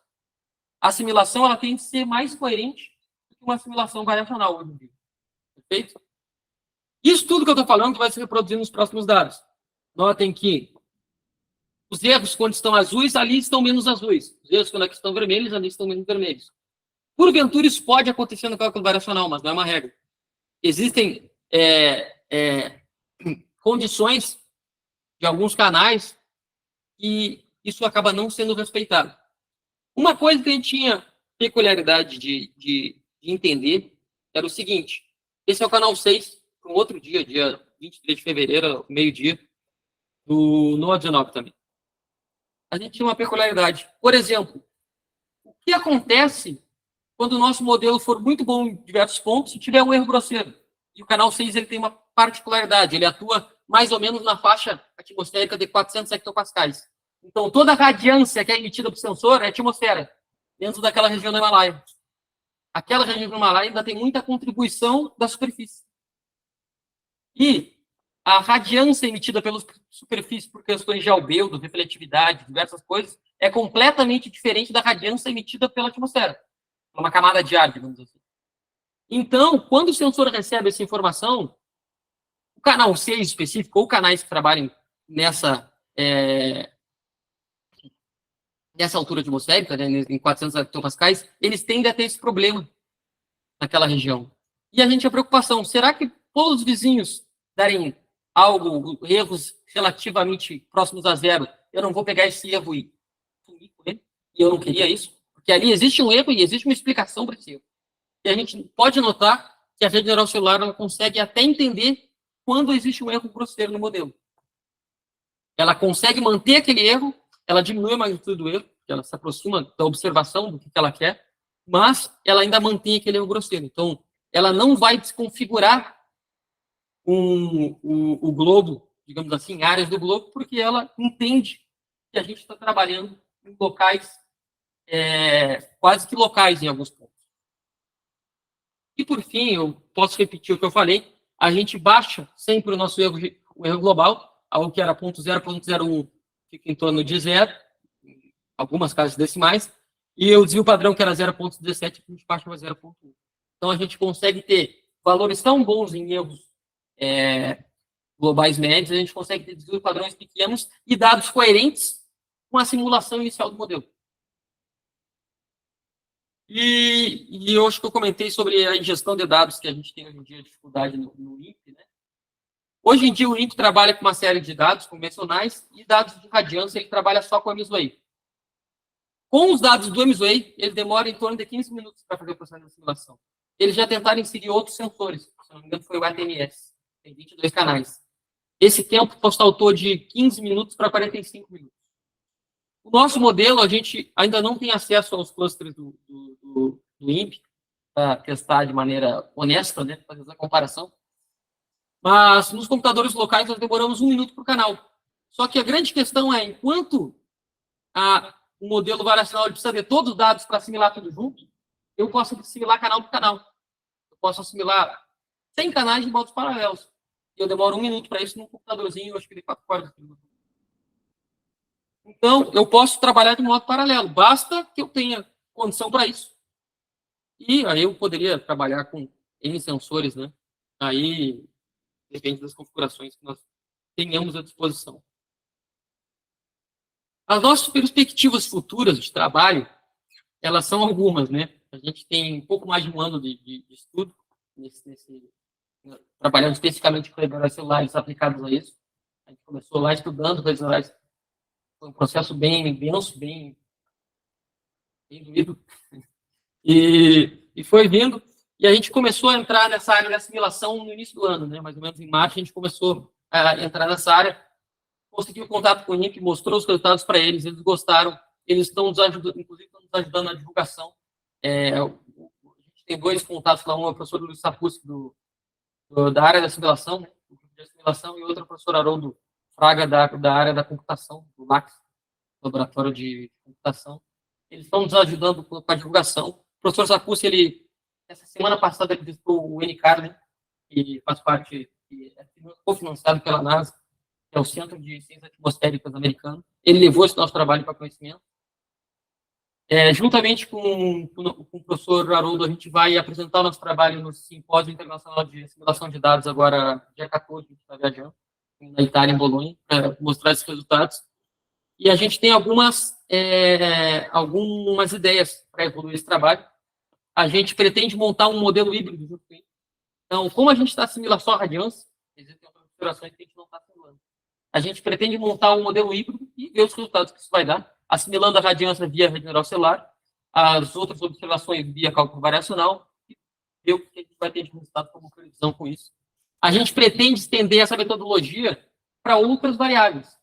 assimilação ela tem que ser mais coerente do que uma assimilação variacional hoje em dia. Perfeito? Isso tudo que eu estou falando vai se reproduzir nos próximos dados. Notem que os erros, quando estão azuis, ali estão menos azuis. Os erros, quando aqui estão vermelhos, ali estão menos vermelhos. Porventura, isso pode acontecer no cálculo variacional, mas não é uma regra. Existem condições de alguns canais e isso acaba não sendo respeitado. Uma coisa que a gente tinha peculiaridade de entender era o seguinte: esse é o canal 6, um outro dia 23 de fevereiro, meio-dia, do NOAA 19 também. A gente tinha uma peculiaridade. Por exemplo, o que acontece quando o nosso modelo for muito bom em diversos pontos e tiver um erro grosseiro? E o canal 6 ele tem uma particularidade, ele atua mais ou menos na faixa atmosférica de 400 hectopascais. Então, toda a radiância que é emitida para o sensor é atmosfera, dentro daquela região do Himalaia. Aquela região do Himalaia ainda tem muita contribuição da superfície. E a radiância emitida pela superfície por questões de albedo, refletividade, diversas coisas, é completamente diferente da radiância emitida pela atmosfera. Uma camada de ar, digamos assim. Então, quando o sensor recebe essa informação, o canal 6 específico, ou canais que trabalhem nessa altura atmosférica, né, em 400 hectopascais, eles tendem a ter esse problema naquela região. E a gente tem a preocupação, será que todos os vizinhos darem erros relativamente próximos a zero, eu não vou pegar esse erro e sumir com ele? E eu não queria isso? Porque ali existe um erro e existe uma explicação para esse erro. E a gente pode notar que a rede neural celular ela consegue até entender quando existe um erro grosseiro no modelo. Ela consegue manter aquele erro, ela diminui a magnitude do erro, ela se aproxima da observação do que ela quer, mas ela ainda mantém aquele erro grosseiro. Então, ela não vai desconfigurar o globo, digamos assim, áreas do globo, porque ela entende que a gente está trabalhando em locais, quase que locais em alguns pontos. E, por fim, eu posso repetir o que eu falei, a gente baixa sempre o nosso erro global, algo que era 0,01 fica em torno de 0, algumas casas decimais, e o desvio padrão, que era 0,17, a gente baixa para 0,1. Então, a gente consegue ter valores tão bons em erros globais médios, a gente consegue ter desvio padrões pequenos e dados coerentes com a simulação inicial do modelo. E eu acho que eu comentei sobre a ingestão de dados que a gente tem hoje em dia, dificuldade no INPE, né? Hoje em dia, o INPE trabalha com uma série de dados convencionais e dados de radiância, ele trabalha só com a MSWAY. Com os dados do MSWAY, ele demora em torno de 15 minutos para fazer o processo de simulação. Eles já tentaram inserir outros sensores, se não me engano foi o ATMS, tem 22 canais. Esse tempo saltou de 15 minutos para 45 minutos. O nosso modelo, a gente ainda não tem acesso aos clusters do INPE, para testar de maneira honesta, né, fazer essa comparação. Mas nos computadores locais nós demoramos 1 minuto por canal. Só que a grande questão é, enquanto o modelo variacional precisa de todos os dados para assimilar tudo junto, eu posso assimilar canal por canal. Eu posso assimilar 100 canais de modos paralelos. E eu demoro 1 minuto para isso num computadorzinho, acho que de 4 horas. Então, eu posso trabalhar de modo paralelo. Basta que eu tenha condição para isso. E aí eu poderia trabalhar com N sensores, né? Aí depende das configurações que nós tenhamos à disposição. As nossas perspectivas futuras de trabalho, elas são algumas, né? A gente tem um pouco mais de um ano de estudo, trabalhando especificamente com redes celulares aplicados a isso. A gente começou lá estudando redes celulares, foi um processo bem denso, bem doído, e foi vindo, e a gente começou a entrar nessa área da assimilação no início do ano, né? Mais ou menos em março, a gente começou a entrar nessa área, conseguiu contato com o INPE, mostrou os resultados para eles gostaram, eles estão nos ajudando, inclusive estão nos ajudando na divulgação. A gente tem 2 contatos lá, um é o professor Luiz Sapussi, da área da assimilação, né? Do grupo de assimilação, e outro é o professor Haroldo Fraga, da área da computação, do LACS, Laboratório de Computação. Eles estão nos ajudando com a divulgação. O professor Sapussi, essa semana passada, ele visitou o NCAR, né? Que faz parte, que é cofinanciado pela NASA, que é o Centro de Ciências Atmosféricas americano. Ele levou esse nosso trabalho para conhecimento. Juntamente com o professor Haroldo, a gente vai apresentar o nosso trabalho no Simpósio Internacional de Assimilação de Dados, agora, dia 14, a gente está viajando, na Itália, em Bolonha, para mostrar esses resultados. E a gente tem algumas ideias para evoluir esse trabalho. A gente pretende montar um modelo híbrido junto com ele. Então, como a gente está assimilando só a radiância, existem outras configurações que a gente não está assimilando. A gente pretende montar um modelo híbrido e ver os resultados que isso vai dar, assimilando a radiância via rede neural celular, as outras observações via cálculo variacional, e ver o que a gente vai ter de resultado como previsão com isso. A gente pretende estender essa metodologia para outras variáveis,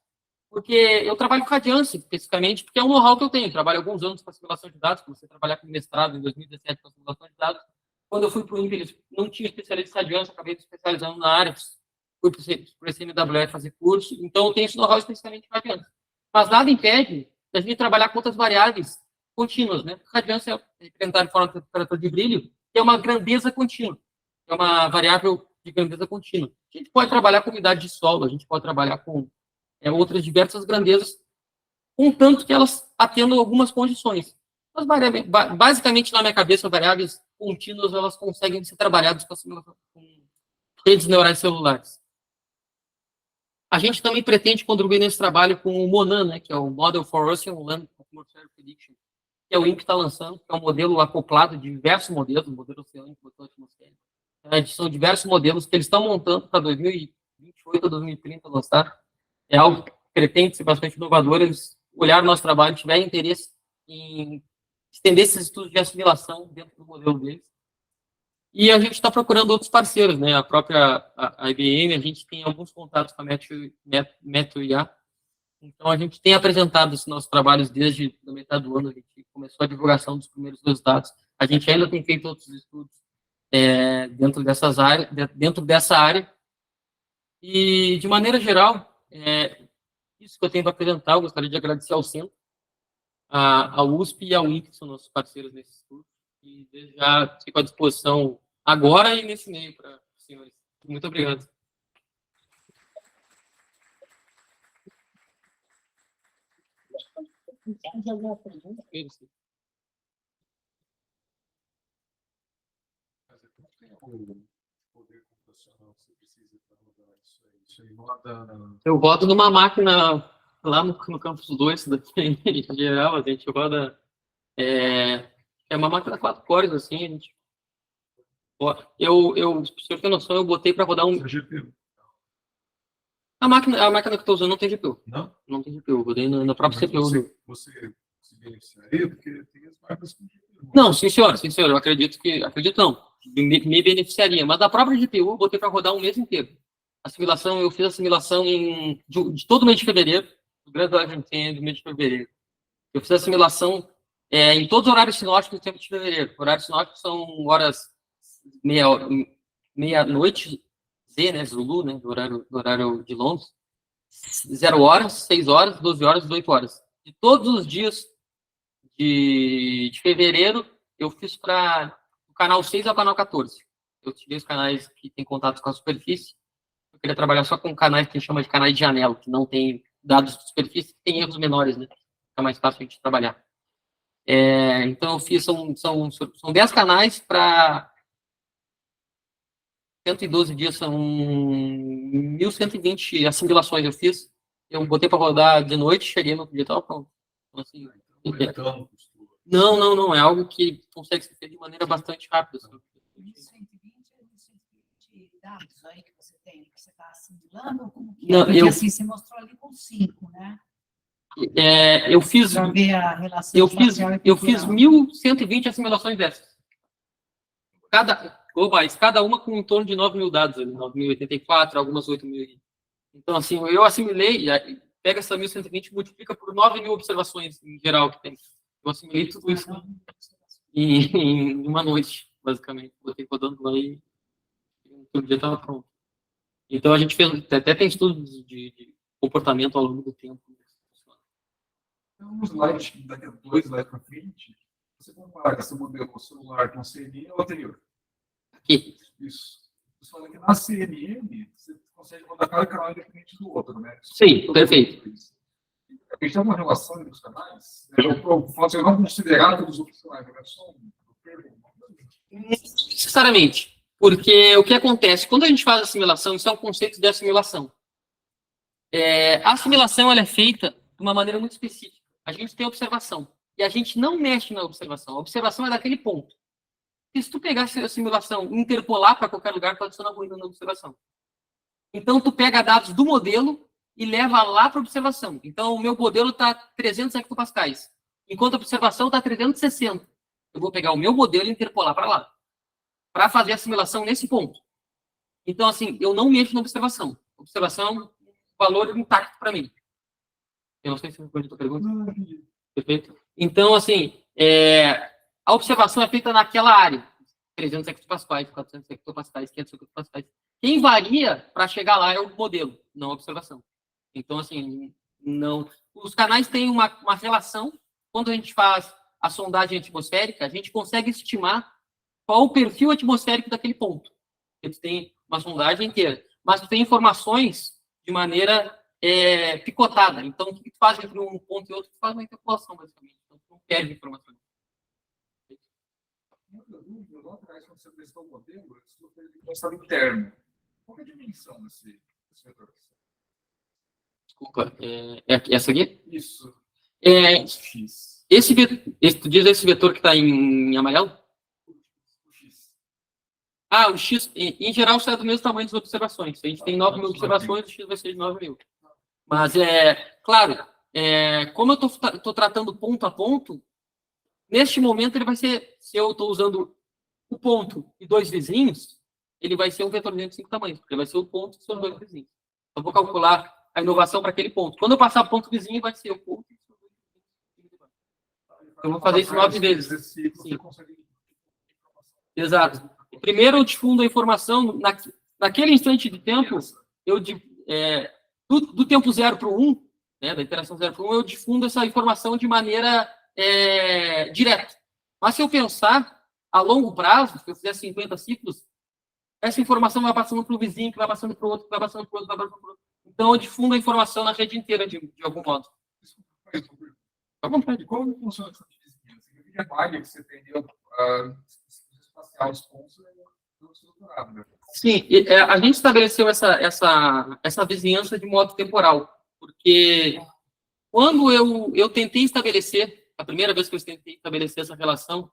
porque eu trabalho com radiância, especificamente, porque é um know-how que eu tenho. Eu trabalho alguns anos com assimilação de dados, comecei a trabalhar com mestrado em 2017 com assimilação de dados. Quando eu fui para o INPE, não tinha especialista em radiância, acabei me especializando na área, fui para o CMWF fazer curso, então eu tenho esse know-how especificamente em radiância. Mas nada impede da gente trabalhar com outras variáveis contínuas, né? Radiância é representada de forma de temperatura de brilho, que é uma grandeza contínua, é uma variável de grandeza contínua. A gente pode trabalhar com umidade de solo, a gente pode trabalhar com outras diversas grandezas, contanto que elas atendam algumas condições. Mas, basicamente, na minha cabeça, variáveis contínuas, elas conseguem ser trabalhadas com redes neurais celulares. A gente também pretende contribuir nesse trabalho com o MONAN, né, que é o Model for Ocean Land Atmospheric Prediction, que é o INPE está lançando, que é um modelo acoplado de diversos modelos, modelo oceânico, modelo atmosférico. São diversos modelos que eles estão montando para 2028 a 2030 lançar. É algo que pretende ser bastante inovador. Eles olharam o nosso trabalho, tiverem interesse em estender esses estudos de assimilação dentro do modelo deles. E a gente está procurando outros parceiros, né? A própria IBM, a gente tem alguns contatos com a Metro IA. Então, a gente tem apresentado esses nossos trabalhos desde a metade do ano. A gente começou a divulgação dos primeiros resultados. A gente ainda tem feito outros estudos dentro dessa área. E, de maneira geral, isso que eu tenho para apresentar. Eu gostaria de agradecer ao Centro, à USP e ao INPE, que são nossos parceiros nesse estudo. E desde já fico à disposição agora e nesse meio para os senhores. Muito obrigado. Eu rodo numa máquina lá no Campus 2, daqui em geral, a gente roda. É uma máquina 4 cores, assim. A gente, se o senhor tem noção, eu botei para rodar um. GPU. A máquina que eu estou usando não tem GPU. Não? Não tem GPU, eu rodei na própria CPU.
Você se beneficiaria? Porque tem as máquinas com GPU.
Não, sim, senhor, eu acredito não. Me beneficiaria, mas da própria GPU eu botei para rodar um mês inteiro. Eu fiz a assimilação de todo mês de fevereiro, do Grande Argentina, do mês de fevereiro. Eu fiz a assimilação em todos os horários sinóticos do tempo de fevereiro. Horários sinóticos são horas meia-noite, Z, né, Zulu, né, do horário de Londres, 0 horas, 6 horas, 12 horas, 18 horas. De todos os dias de fevereiro, eu fiz para o canal 6 ao canal 14. Eu tirei os canais que têm contato com a superfície. Eu queria trabalhar só com canais que a gente chama de canais de janela, que não tem dados de superfície, que tem erros menores, né? Fica mais fácil a gente trabalhar. Então, eu fiz, são 10 canais para 112 dias são 1.120 assimilações eu fiz. Eu botei para rodar de noite, cheguei no dia tal, pronto. Então, assim, não. É algo que consegue ser feito de maneira bastante rápida. Assim.
120 é 120 dados aí que você tem, que você está assimilando? Como que
Não,
é? Porque assim, você mostrou ali com 5, né?
Eu fiz
Para ver a relação
eu fiz
espacial e
1.120 assimilações dessas. Globais, cada uma com em torno de 9.000 dados, 9.084, algumas 8.000. Então, assim, eu assimilei, pega essa 1.120 e multiplica por 9.000 observações em geral que tem. Eu assimilei tudo isso em uma noite, basicamente. Botei rodando lá e o dia estava pronto. Então, a gente fez, até tem estudos de comportamento ao longo do tempo.
Então, no slide, daqui a 2 slides para frente, você compara esse modelo celular com a CNN ou anterior?
Aqui.
Isso. Você fala que na CNN, você consegue rodar cada canal independente do outro, né?
Sim, perfeito.
A gente tem uma relação entre os canais, eu falo assim, eu não considerar todos os outros canais, é só um.
Não necessariamente. Porque o que acontece? Quando a gente faz assimilação, isso é um conceito de assimilação. A assimilação ela é feita de uma maneira muito específica. A gente tem observação. E a gente não mexe na observação. A observação é daquele ponto. E se tu pegar a simulação e interpolar para qualquer lugar, tu adiciona ruído na observação. Então, tu pega dados do modelo e leva lá para a observação. Então, o meu modelo está 300 hectopascais, enquanto a observação está 360. Eu vou pegar o meu modelo e interpolar para lá, para fazer a simulação nesse ponto. Então, assim, eu não mexo na observação. Observação é um valor intacto para mim. Eu não sei se você respondeu a tua pergunta. Perfeito? Então, assim, a observação é feita naquela área. 300 hectopascais, 400 hectopascais, 500 hectopascais. Quem varia para chegar lá é o modelo, não a observação. Então, assim, não. Os canais têm uma relação. Quando a gente faz a sondagem atmosférica, a gente consegue estimar qual o perfil atmosférico daquele ponto. Eles têm uma sondagem inteira. Mas tu tem informações de maneira picotada. Então, o que tu faz entre um ponto e outro? Tu faz uma interpolação, basicamente. Então, tu não perde informação.
Lá atrás, quando você testou o modelo, você fez um estado interno. Qual é a dimensão desse vetor?
Desculpa, essa aqui?
Isso.
X. Tu diz esse vetor que está em amarelo?
O X.
O X, em geral, sai do mesmo tamanho das observações. Se a gente tem 9.000 observações, o X vai ser de 9.000. Mas, claro, como eu estou tratando ponto a ponto, neste momento ele vai ser, se eu estou usando o ponto e dois vizinhos, ele vai ser um vetorzinho de 5 tamanhos, porque vai ser o ponto e seus dois vizinhos. Então, eu vou calcular a inovação para aquele ponto. Quando eu passar ponto vizinho, vai ser o ponto e seus dois vizinhos. Eu vou fazer isso 9 vezes. Sim. Exato. Primeiro eu difundo a informação, naquele instante de tempo, do tempo 0 para o 1, né, da interação 0 para o 1, eu difundo essa informação de maneira direta. Mas se eu pensar a longo prazo, se eu fizer 50 ciclos, essa informação vai passando para o vizinho, que vai passando para o outro, que vai passando para o outro, vai passando para o outro. Então, eu difundo a informação na rede inteira, de algum modo.
Tá bom, e como funciona essa divisão? Significa a malha que você tem espacial os pontos não estruturado, né?
Sim, a gente estabeleceu essa vizinhança de modo temporal, porque quando eu tentei estabelecer, a primeira vez que eu tentei estabelecer essa relação,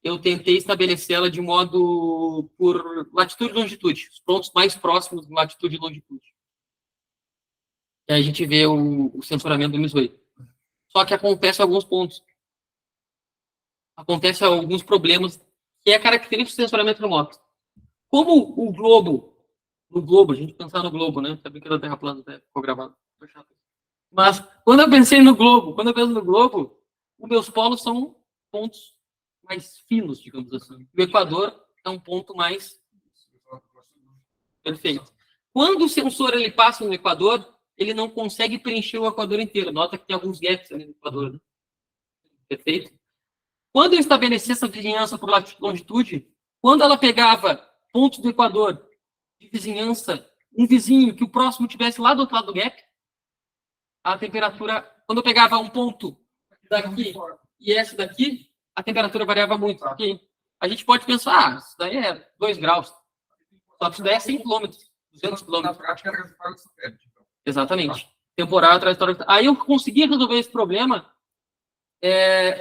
eu tentei estabelecê-la de modo por latitude e longitude, os pontos mais próximos de latitude e longitude. E aí a gente vê o censuramento do MIS-8. Só que acontece alguns pontos. Acontece alguns problemas que é característico do censuramento remoto. Como o globo, a gente pensar no globo, né? Sabia que era Terra plana, até ficou gravado. Mas quando eu penso no globo, os meus polos são pontos mais finos, digamos assim. O Equador é um ponto mais perfeito. Quando o sensor ele passa no Equador, ele não consegue preencher o Equador inteiro. Nota que tem alguns gaps ali no Equador, né? Perfeito? Quando eu estabeleci essa vizinhança por latitude e longitude, quando ela pegava pontos do Equador de vizinhança, um vizinho que o próximo tivesse lá do outro lado do gap, a temperatura, quando eu pegava um ponto daqui e esse daqui, a temperatura variava muito. Porque a gente pode pensar, isso daí é 2 graus. Só que isso daí é 100 quilômetros, 200
Na
quilômetros.
prática, era resultado do satélite. Então.
Exatamente. Temporal, trajetória. Aí eu consegui resolver esse problema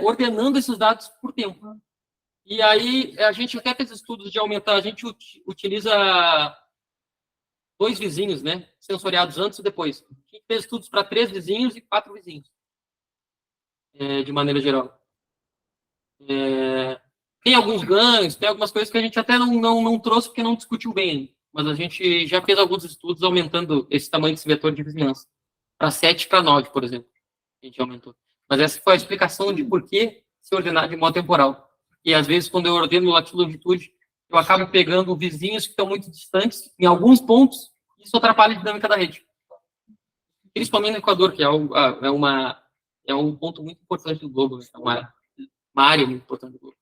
ordenando esses dados por tempo. E aí a gente até fez estudos de aumentar, a gente utiliza 2 vizinhos, né? Sensoriados antes e depois. A gente fez estudos para 3 vizinhos e 4 vizinhos. De maneira geral. Tem alguns ganhos, tem algumas coisas que a gente até não trouxe porque não discutiu bem. Mas a gente já fez alguns estudos aumentando esse tamanho desse vetor de vizinhança. Para 7 para 9, por exemplo. A gente aumentou. Mas essa foi a explicação de por que se ordenar de modo temporal. E às vezes, quando eu ordeno latitude e longitude, eu acabo pegando vizinhos que estão muito distantes, em alguns pontos, e isso atrapalha a dinâmica da rede. Principalmente no Equador, que é um ponto muito importante do globo, né? É uma área muito importante do globo.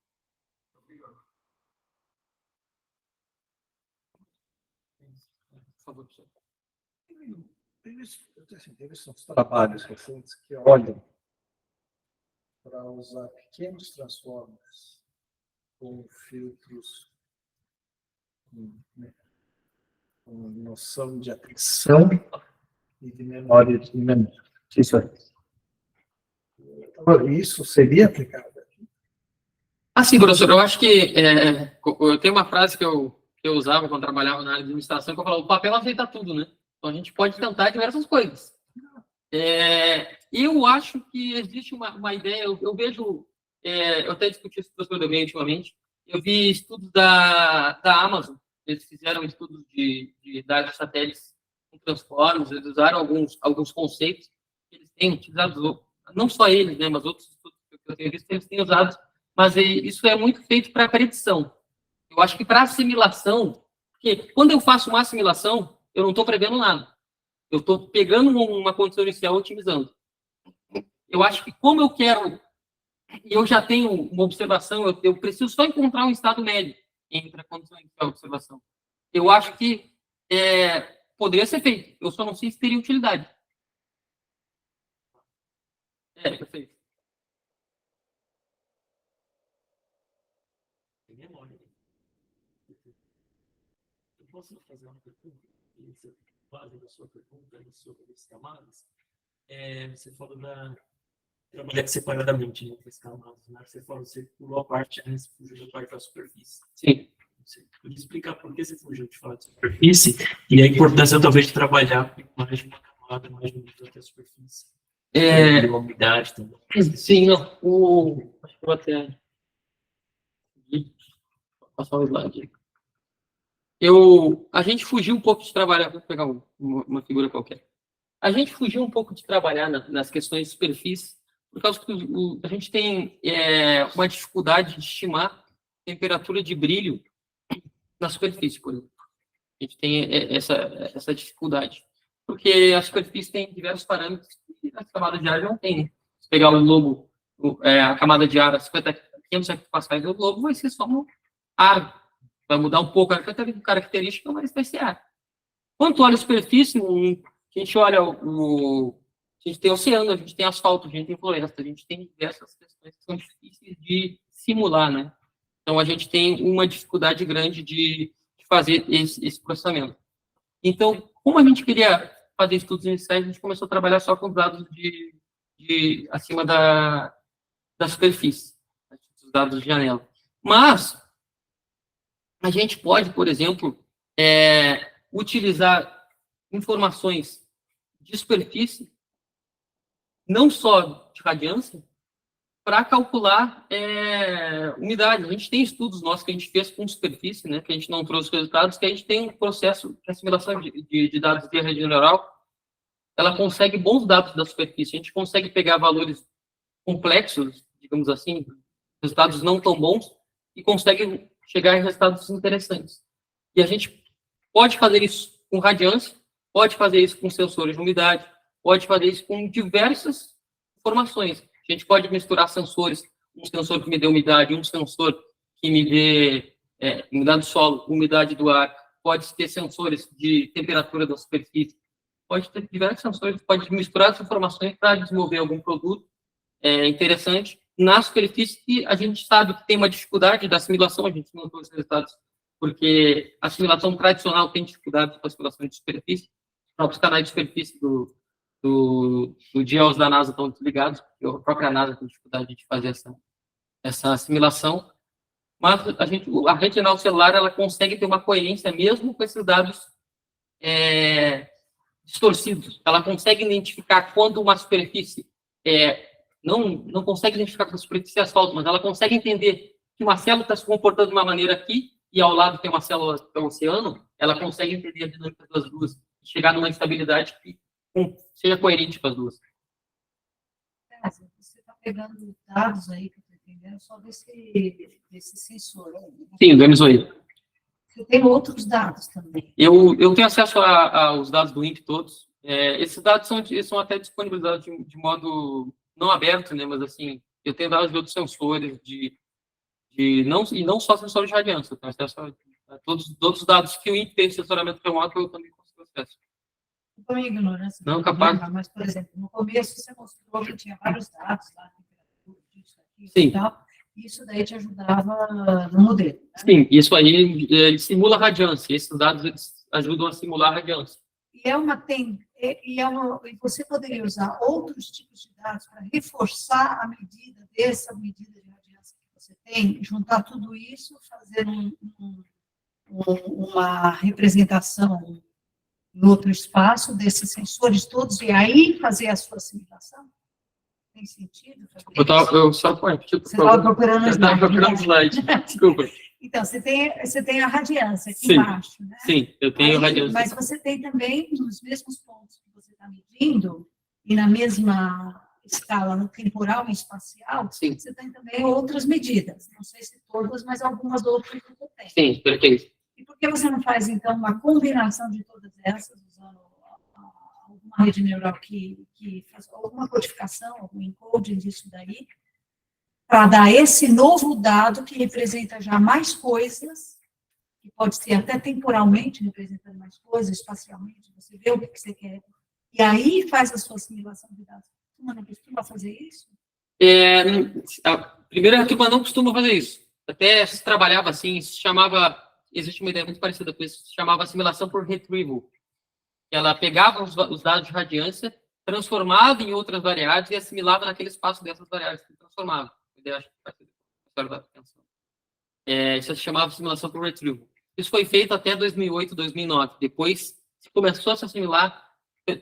Por favor, professor.
Teve uns trabalhos recentes que olham para usar pequenos transformers com filtros com noção de atenção e de memória de memória. Isso seria aplicado aqui?
Sim, professor, eu acho que eu tenho uma frase que eu usava quando trabalhava na área de administração, que eu falava, o papel aceita tudo, né? Então a gente pode tentar diversas coisas. Eu acho que existe uma ideia, eu vejo, eu até discuti isso com o professor Domingos ultimamente, eu vi estudos da Amazon, eles fizeram estudos de dados satélites com transformers, eles usaram alguns conceitos que eles têm utilizado, não só eles, né, mas outros estudos que eu tenho visto que eles têm usado, mas isso é muito feito para predição. Eu acho que para assimilação, porque quando eu faço uma assimilação, eu não estou prevendo nada. Eu estou pegando uma condição inicial e otimizando. Eu acho que como eu quero, e eu já tenho uma observação, eu preciso só encontrar um estado médio entre a condição inicial e a observação. Eu acho que poderia ser feito. Eu só não sei se teria utilidade. Perfeito.
Eu posso fazer uma pergunta? Base da sua pergunta sobre as camadas, você falou da trabalhar separadamente entre as camadas, né? Você falou, você pulou a parte, né? Você fugiu da parte da superfície.
Sim.
Você podia explicar por que você fugiu de falar de superfície e a importância talvez de trabalhar com mais de uma camada, mais de uma da superfície. Uma umidade também.
Sim, não. Acho que vou até passar o slide. A gente fugiu um pouco de trabalhar, vou pegar uma figura qualquer. A gente fugiu um pouco de trabalhar nas questões de superfície, por causa que a gente tem uma dificuldade de estimar temperatura de brilho na superfície, por exemplo. A gente tem essa dificuldade, porque a superfície tem diversos parâmetros que as camadas de ar não tem. Né? Se pegar o globo, a camada de ar a 500 hectopascais do globo, vai ser só um ar. Vai mudar um pouco a característica, mas vai ser ar. Quando olha a superfície, a gente olha a gente tem oceano, a gente tem asfalto, a gente tem floresta, a gente tem diversas questões que são difíceis de simular, né? Então, a gente tem uma dificuldade grande de fazer esse processamento. Então, como a gente queria fazer estudos iniciais, a gente começou a trabalhar só com dados acima da superfície, os dados de janela. Mas a gente pode, por exemplo, utilizar informações de superfície, não só de radiância, para calcular umidade. A gente tem estudos nossos que a gente fez com superfície, né, que a gente não trouxe resultados, que a gente tem um processo de assimilação de dados de rede neural, ela consegue bons dados da superfície. A gente consegue pegar valores complexos, digamos assim, resultados não tão bons, e consegue chegar em resultados interessantes. E a gente pode fazer isso com radiância, pode fazer isso com sensores de umidade, pode fazer isso com diversas informações. A gente pode misturar sensores, um sensor que me dê umidade, um sensor que me dê umidade do solo, umidade do ar, pode ter sensores de temperatura da superfície, pode ter diversos sensores, pode misturar as informações para desenvolver algum produto interessante na superfície, que a gente sabe que tem uma dificuldade da assimilação, a gente não trouxe resultados porque a simulação tradicional tem dificuldade com a simulação de superfície. Os próprios canais de superfície do GEOS da NASA estão desligados, porque a própria NASA tem dificuldade de fazer essa assimilação. Mas a rede neural celular ela consegue ter uma coerência mesmo com esses dados distorcidos. Ela consegue identificar quando uma superfície não consegue identificar quando a superfície é asfalto, mas ela consegue entender que uma célula está se comportando de uma maneira aqui e ao lado tem uma célula que é o oceano, ela consegue entender a dinâmica das duas e chegar numa estabilidade que seja coerente com as duas.
Você está pegando dados aí, que eu estou entendendo, só desse sensor. Né?
Sim, do MSOI.
Você tem outros dados também.
Eu tenho acesso aos dados do INPE todos. Esses dados são até disponibilizados de modo não aberto, né? Mas assim, eu tenho dados de outros sensores, e não só sensores de radiância, eu tenho acesso a todos os dados que o INPE tem de sensoramento remoto, eu também consigo acesso.
Com a ignorância.
Não, capaz.
Mas, por exemplo, no começo você mostrou que tinha vários dados lá, temperatura, disso, aquilo
Sim.
e tal. Isso daí te ajudava no modelo. Né?
Sim, isso aí ele simula a radiância. Esses dados eles ajudam a simular a radiância.
E você poderia usar outros tipos de dados para reforçar a medida dessa medida de radiância que você tem, juntar tudo isso, fazer uma representação em outro espaço desses sensores todos e aí fazer a sua assimilação? Tem sentido?
Eu só
Você estava procurando
o slide. Procurando slide. Desculpa.
Então, você tem a radiância aqui
Sim.
embaixo, né?
Sim, eu tenho
Aí,
radiância.
mas você tem também, nos mesmos pontos que você está medindo, e na mesma escala, no temporal e espacial,
Sim.
você tem também outras medidas. Não sei se todas, mas algumas outras que você tem.
Sim, perfeito.
E por que você não faz, então, uma combinação de todas essas, usando alguma rede neural que faz alguma codificação, algum encoding disso daí, para dar esse novo dado que representa já mais coisas, que pode ser até temporalmente representando mais coisas, espacialmente, você vê o que você quer, e aí faz a sua assimilação de dados. Você não costuma fazer isso?
A primeira turma não costuma fazer isso. Até se trabalhava assim, se chamava, existe uma ideia muito parecida com isso, se chamava assimilação por retrieval. Ela pegava os dados de radiância, transformava em outras variáveis e assimilava naquele espaço dessas variáveis que transformava. Eu acho que faz história da atenção. Isso se chamava assimilação por retrieval. Isso foi feito até 2008, 2009. Depois se começou a se assimilar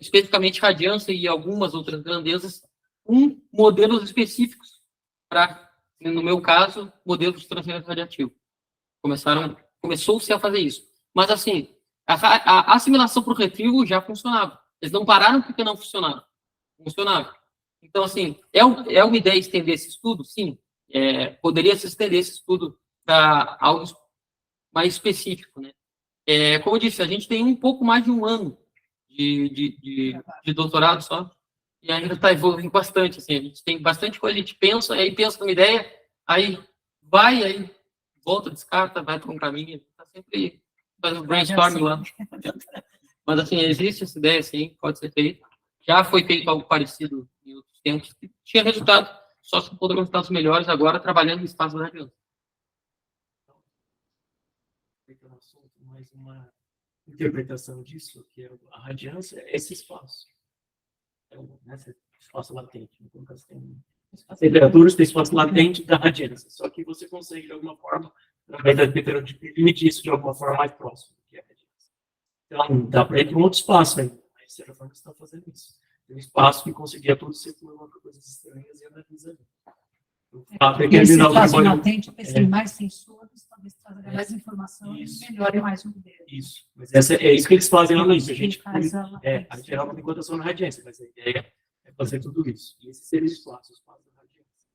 especificamente radiância e algumas outras grandezas com modelos específicos para, no meu caso, modelos de transferência radiativa. Começou-se a fazer isso. Mas, assim, a assimilação por retrieval já funcionava. Eles não pararam porque não funcionaram. Funcionava. Então, assim, é uma ideia estender esse estudo? Sim. Poderia se estender esse estudo para algo mais específico, né? Como eu disse, a gente tem um pouco mais de um ano de doutorado só, e ainda está evoluindo bastante, assim, a gente tem bastante coisa, a gente pensa, aí pensa numa ideia, aí vai, aí volta, descarta, vai para um caminho, está sempre fazendo brainstorming lá. Mas, assim, existe essa ideia, sim, pode ser feito. Já foi feito algo parecido em outros tempos, que tinha resultado, só se poderiam resultados melhores agora, trabalhando no espaço da radiância.
Mais uma interpretação disso, que é a radiância, é esse espaço. Esse espaço latente. Então, você tem as temperaturas, tem espaço latente da radiância. Só que você consegue, de alguma forma, através da temperatura, limitar isso de alguma forma mais próximo do que é a radiância. Então, dá para ir para um outro espaço ainda. Mas, de certa forma, você está fazendo isso. Tem um espaço que conseguia tudo circular para coisas estranhas e analisa ali.
Esse espaço latente, eu pensei mais sensores, talvez traga mais informação e melhore mais o modelo.
Isso. Mas é isso que eles fazem lá no início. A gente
faz
a geral tem contação na radiância, mas a ideia é fazer tudo isso. E esses seria os espaços da radiância.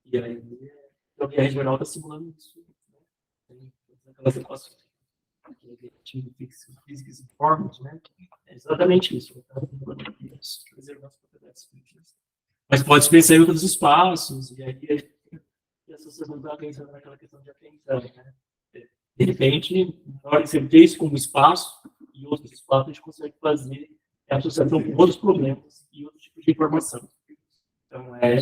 E aí, a regional está simulando isso. Né? Tem aquelas equações. Físicas e fórmulas, né? É exatamente isso. Preservar as propriedades físicas. Mas pode pensar em outros espaços, e aí a associação está pensando naquela questão de atenção, né? De repente, na hora que você ter isso como espaço, e outros espaços, a gente consegue fazer a associação com outros problemas e outros tipos de informação. Então, é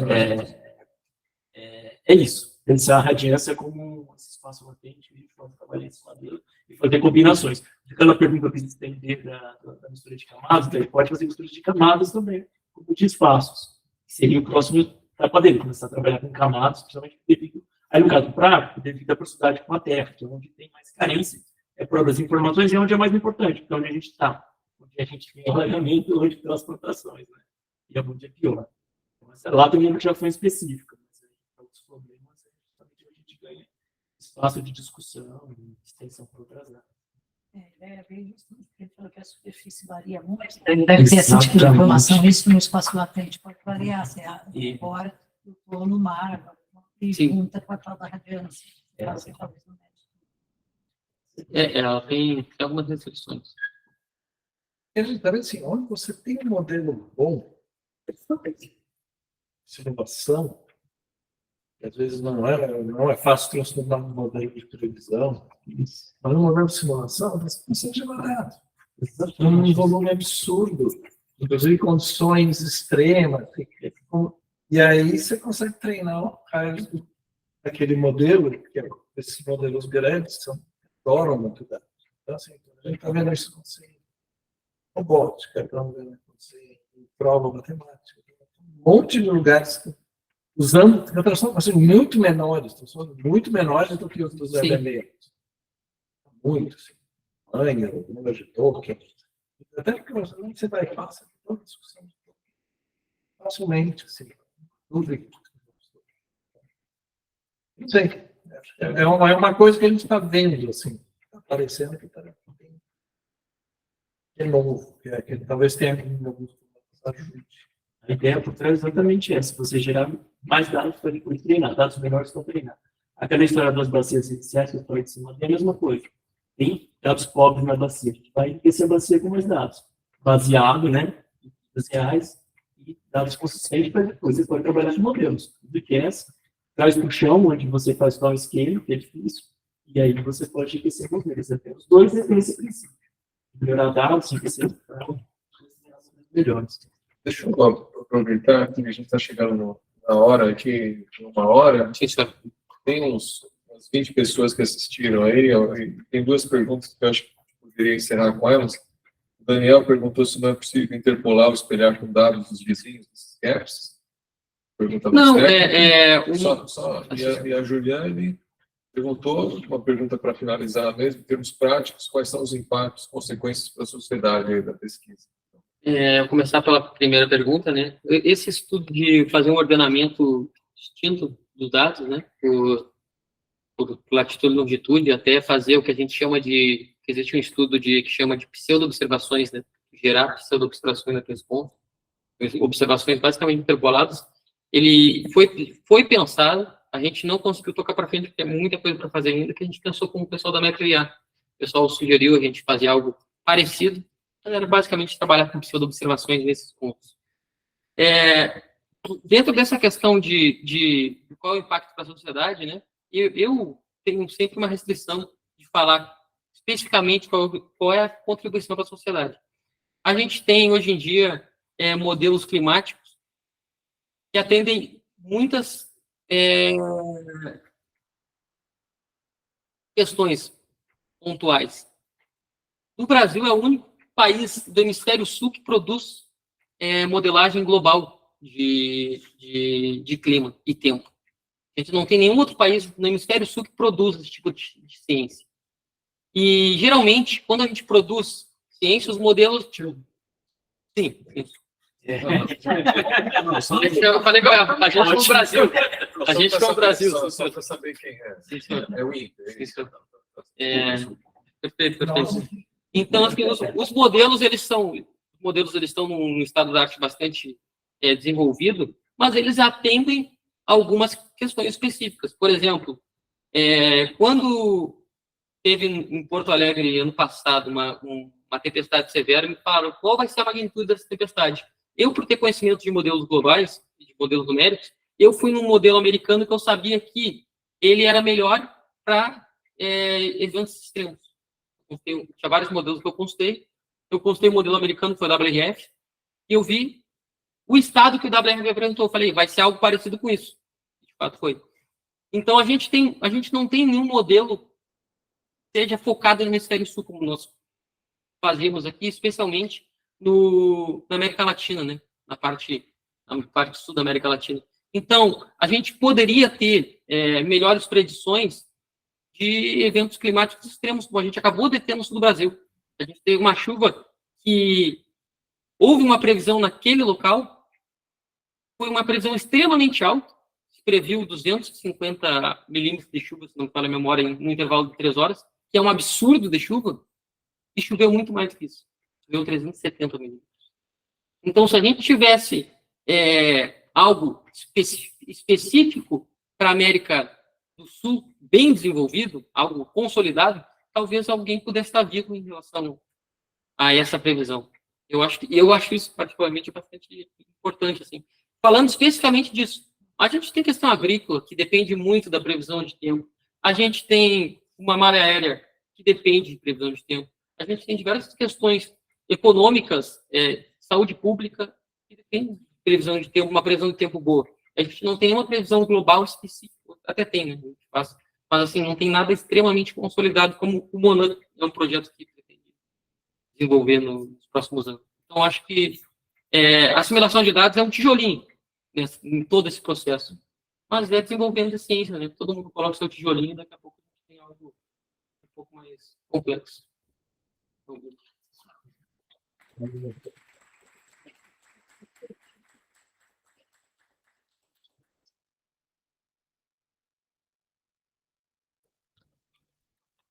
isso. Pensar a radiância como esses espaço latente, e pode trabalhar esse modelo e fazer combinações. Aquela pergunta que a gente tem da mistura de camadas, daí pode fazer mistura de camadas também, como de espaços. Seria o próximo etapa dele, começar a trabalhar com camadas, principalmente devido. Aí, no caso prático, devido à proximidade com a Terra, que é onde tem mais carência das informações e é onde é mais importante, porque é onde a gente está. Onde a gente tem alagamento e onde tem as plantações, né? E é onde é pior. Então, lá tem uma motivação específica, mas para outros problemas, justamente a gente ganha espaço de discussão e extensão para outras áreas.
É bem justamente, porque ele falou que a superfície varia muito, deve ter esse tipo de informação, isso no espaço latente pode variar, se agora eu estou no mar, e junta com a tal da radiância.
Ela tem algumas restrições.
Assim, onde você tem um modelo bom, simulação, que às vezes não é fácil transformar um modelo de previsão, mas um modelo de simulação você consegue barato. Um volume absurdo, inclusive condições extremas, e aí você consegue treinar o raio daquele modelo, que esses modelos grandes adoram muito dados. Então, assim, a gente está vendo isso acontecer robótica, estamos vendo acontecer em prova matemática, um monte de lugares usando transformações muito menores do que os dos elementos. Muito, assim. Euler, número de Tolkien. Até porque você vai passar toda a discussão de Tolkien facilmente, assim. Não sei. É uma coisa que a gente está vendo, assim, aparecendo que está de novo, que talvez tenha alguns ajude.
A ideia por trás é exatamente essa, você gerar mais dados para depois treinar, dados melhores para treinar. Aquela história das bacias iniciais que eu falei de cima é a mesma coisa. Tem dados pobres na bacia, a gente vai enriquecer a bacia com mais dados, baseado, né, em dados reais e dados consistentes para depois você pode trabalhar de modelos. Tudo que é essa, traz para o chão, onde você faz downscale, que é difícil, e aí você pode enriquecer modelos. Os dois têm esse princípio. Melhorar dados, enriquecer melhores.
Deixa eu aproveitar que a gente está chegando na hora aqui, uma hora. Tem umas 20 pessoas que assistiram aí. Tem duas perguntas que eu acho que poderia encerrar com elas. O Daniel perguntou se não é possível interpolar ou espelhar com dados dos vizinhos desses gaps. Pergunta
Não,
E a Juliane perguntou, uma pergunta para finalizar mesmo, em termos práticos, quais são os impactos, consequências para a sociedade aí da pesquisa?
Vou começar pela primeira pergunta, né? Esse estudo de fazer um ordenamento distinto dos dados, né? Por latitude e longitude, até fazer o que a gente chama de... Existe um estudo que chama de pseudo-observações, né? Gerar pseudo-observações naqueles pontos. Observações basicamente interpoladas. Ele foi pensado, a gente não conseguiu tocar para frente, porque é muita coisa para fazer ainda, que a gente pensou com o pessoal da McLeod. O pessoal sugeriu a gente fazer algo parecido, era basicamente trabalhar com pseudo-observações nesses pontos. Dentro dessa questão de qual é o impacto para a sociedade, né, eu tenho sempre uma restrição de falar especificamente qual é a contribuição para a sociedade. A gente tem, hoje em dia, modelos climáticos que atendem muitas questões pontuais. O Brasil é o único país do hemisfério sul que produz modelagem global de clima e tempo. A gente não tem nenhum outro país no hemisfério sul que produz esse tipo de ciência. E, geralmente, quando a gente produz ciência, os modelos... Sim, isso. Eu falei, a gente foi o Brasil. A gente foi o Brasil.
Só para saber quem é. É o Inter.
Perfeito. Então, assim, os modelos, eles estão num estado da arte bastante desenvolvido, mas eles atendem algumas questões específicas. Por exemplo, quando teve em Porto Alegre, ano passado, uma tempestade severa, me falaram qual vai ser a magnitude dessa tempestade. Eu, por ter conhecimento de modelos globais, de modelos numéricos, eu fui num modelo americano que eu sabia que ele era melhor para eventos extremos. Tinha vários modelos que eu consultei o modelo americano, que foi o WRF, e eu vi o estado que o WRF apresentou. Eu falei, vai ser algo parecido com isso. De fato, foi. Então, a gente não tem nenhum modelo que seja focado no hemisfério sul, como nós fazemos aqui, especialmente na América Latina, né? Na parte sul da América Latina. Então, a gente poderia ter melhores predições de eventos climáticos extremos, como a gente acabou de ter no sul do Brasil. A gente teve uma chuva que houve uma previsão naquele local, foi uma previsão extremamente alta, se previu 250 milímetros de chuva, se não me falha a memória, no intervalo de 3 horas, que é um absurdo de chuva, e choveu muito mais do que isso. Choveu 370 milímetros. Então, se a gente tivesse algo específico para a América do Sul, bem desenvolvido, algo consolidado, talvez alguém pudesse estar vivo em relação a essa previsão. Eu acho isso particularmente bastante importante, assim. Falando especificamente disso, a gente tem questão agrícola, que depende muito da previsão de tempo. A gente tem uma malha aérea, que depende de previsão de tempo. A gente tem diversas questões econômicas, saúde pública, que depende de previsão de tempo, uma previsão de tempo boa. A gente não tem uma previsão global específica, até tem, né? A gente faz, mas, assim, não tem nada extremamente consolidado, como o Monan é um projeto que pretende desenvolver nos próximos anos. Então, acho que a assimilação de dados é um tijolinho em todo esse processo. Mas é desenvolvendo a ciência, né? Todo mundo coloca o seu tijolinho e daqui a pouco a gente tem algo um pouco mais complexo.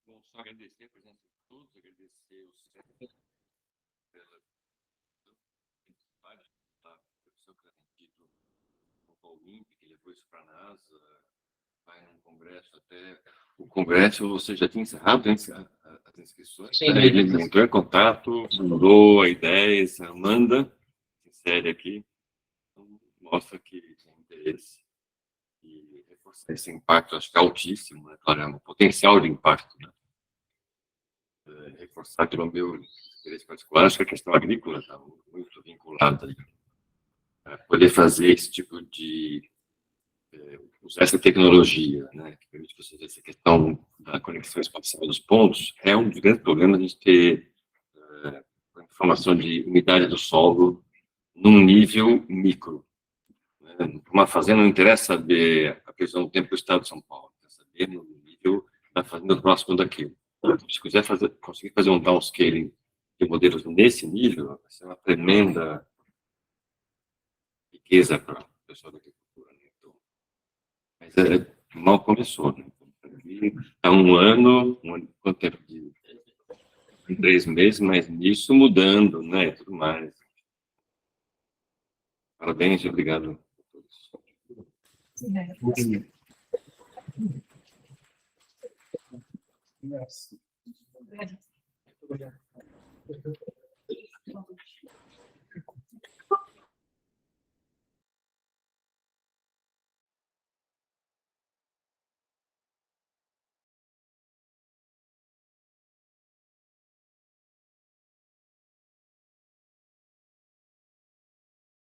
Bom, só agradecer a presença de todos, agradecer o Sérgio pela professor que tem tido o Paulinho, que levou isso para a NASA, vai num congresso até. O congresso, você já tinha encerrado as inscrições?
Sim,
ele entrou em contato, mandou a ideia, manda, insere aqui, então, mostra que tem interesse. E reforçar esse impacto, acho que é altíssimo, né? Claro, o potencial de impacto, né? Reforçar pelo meu interesse particular, acho que a questão agrícola está muito vinculada a poder fazer esse tipo de usar essa tecnologia, né, que permite você fazer essa questão da conexão espacial dos pontos, é um dos grandes problemas de a gente ter informação de umidade do solo num nível micro. Né? Uma fazenda não interessa saber a previsão do tempo do estado de São Paulo, interessa saber no nível da fazenda próximo daquilo. Se quiser conseguir fazer um downscaling de modelos nesse nível, vai ser uma tremenda riqueza para o pessoal da agricultura. Né? Então, mas mal começou. Né? Há um ano, quanto tempo? Em 3 meses, mas nisso mudando, né? E tudo mais. Parabéns e obrigado a todos.
Obrigada.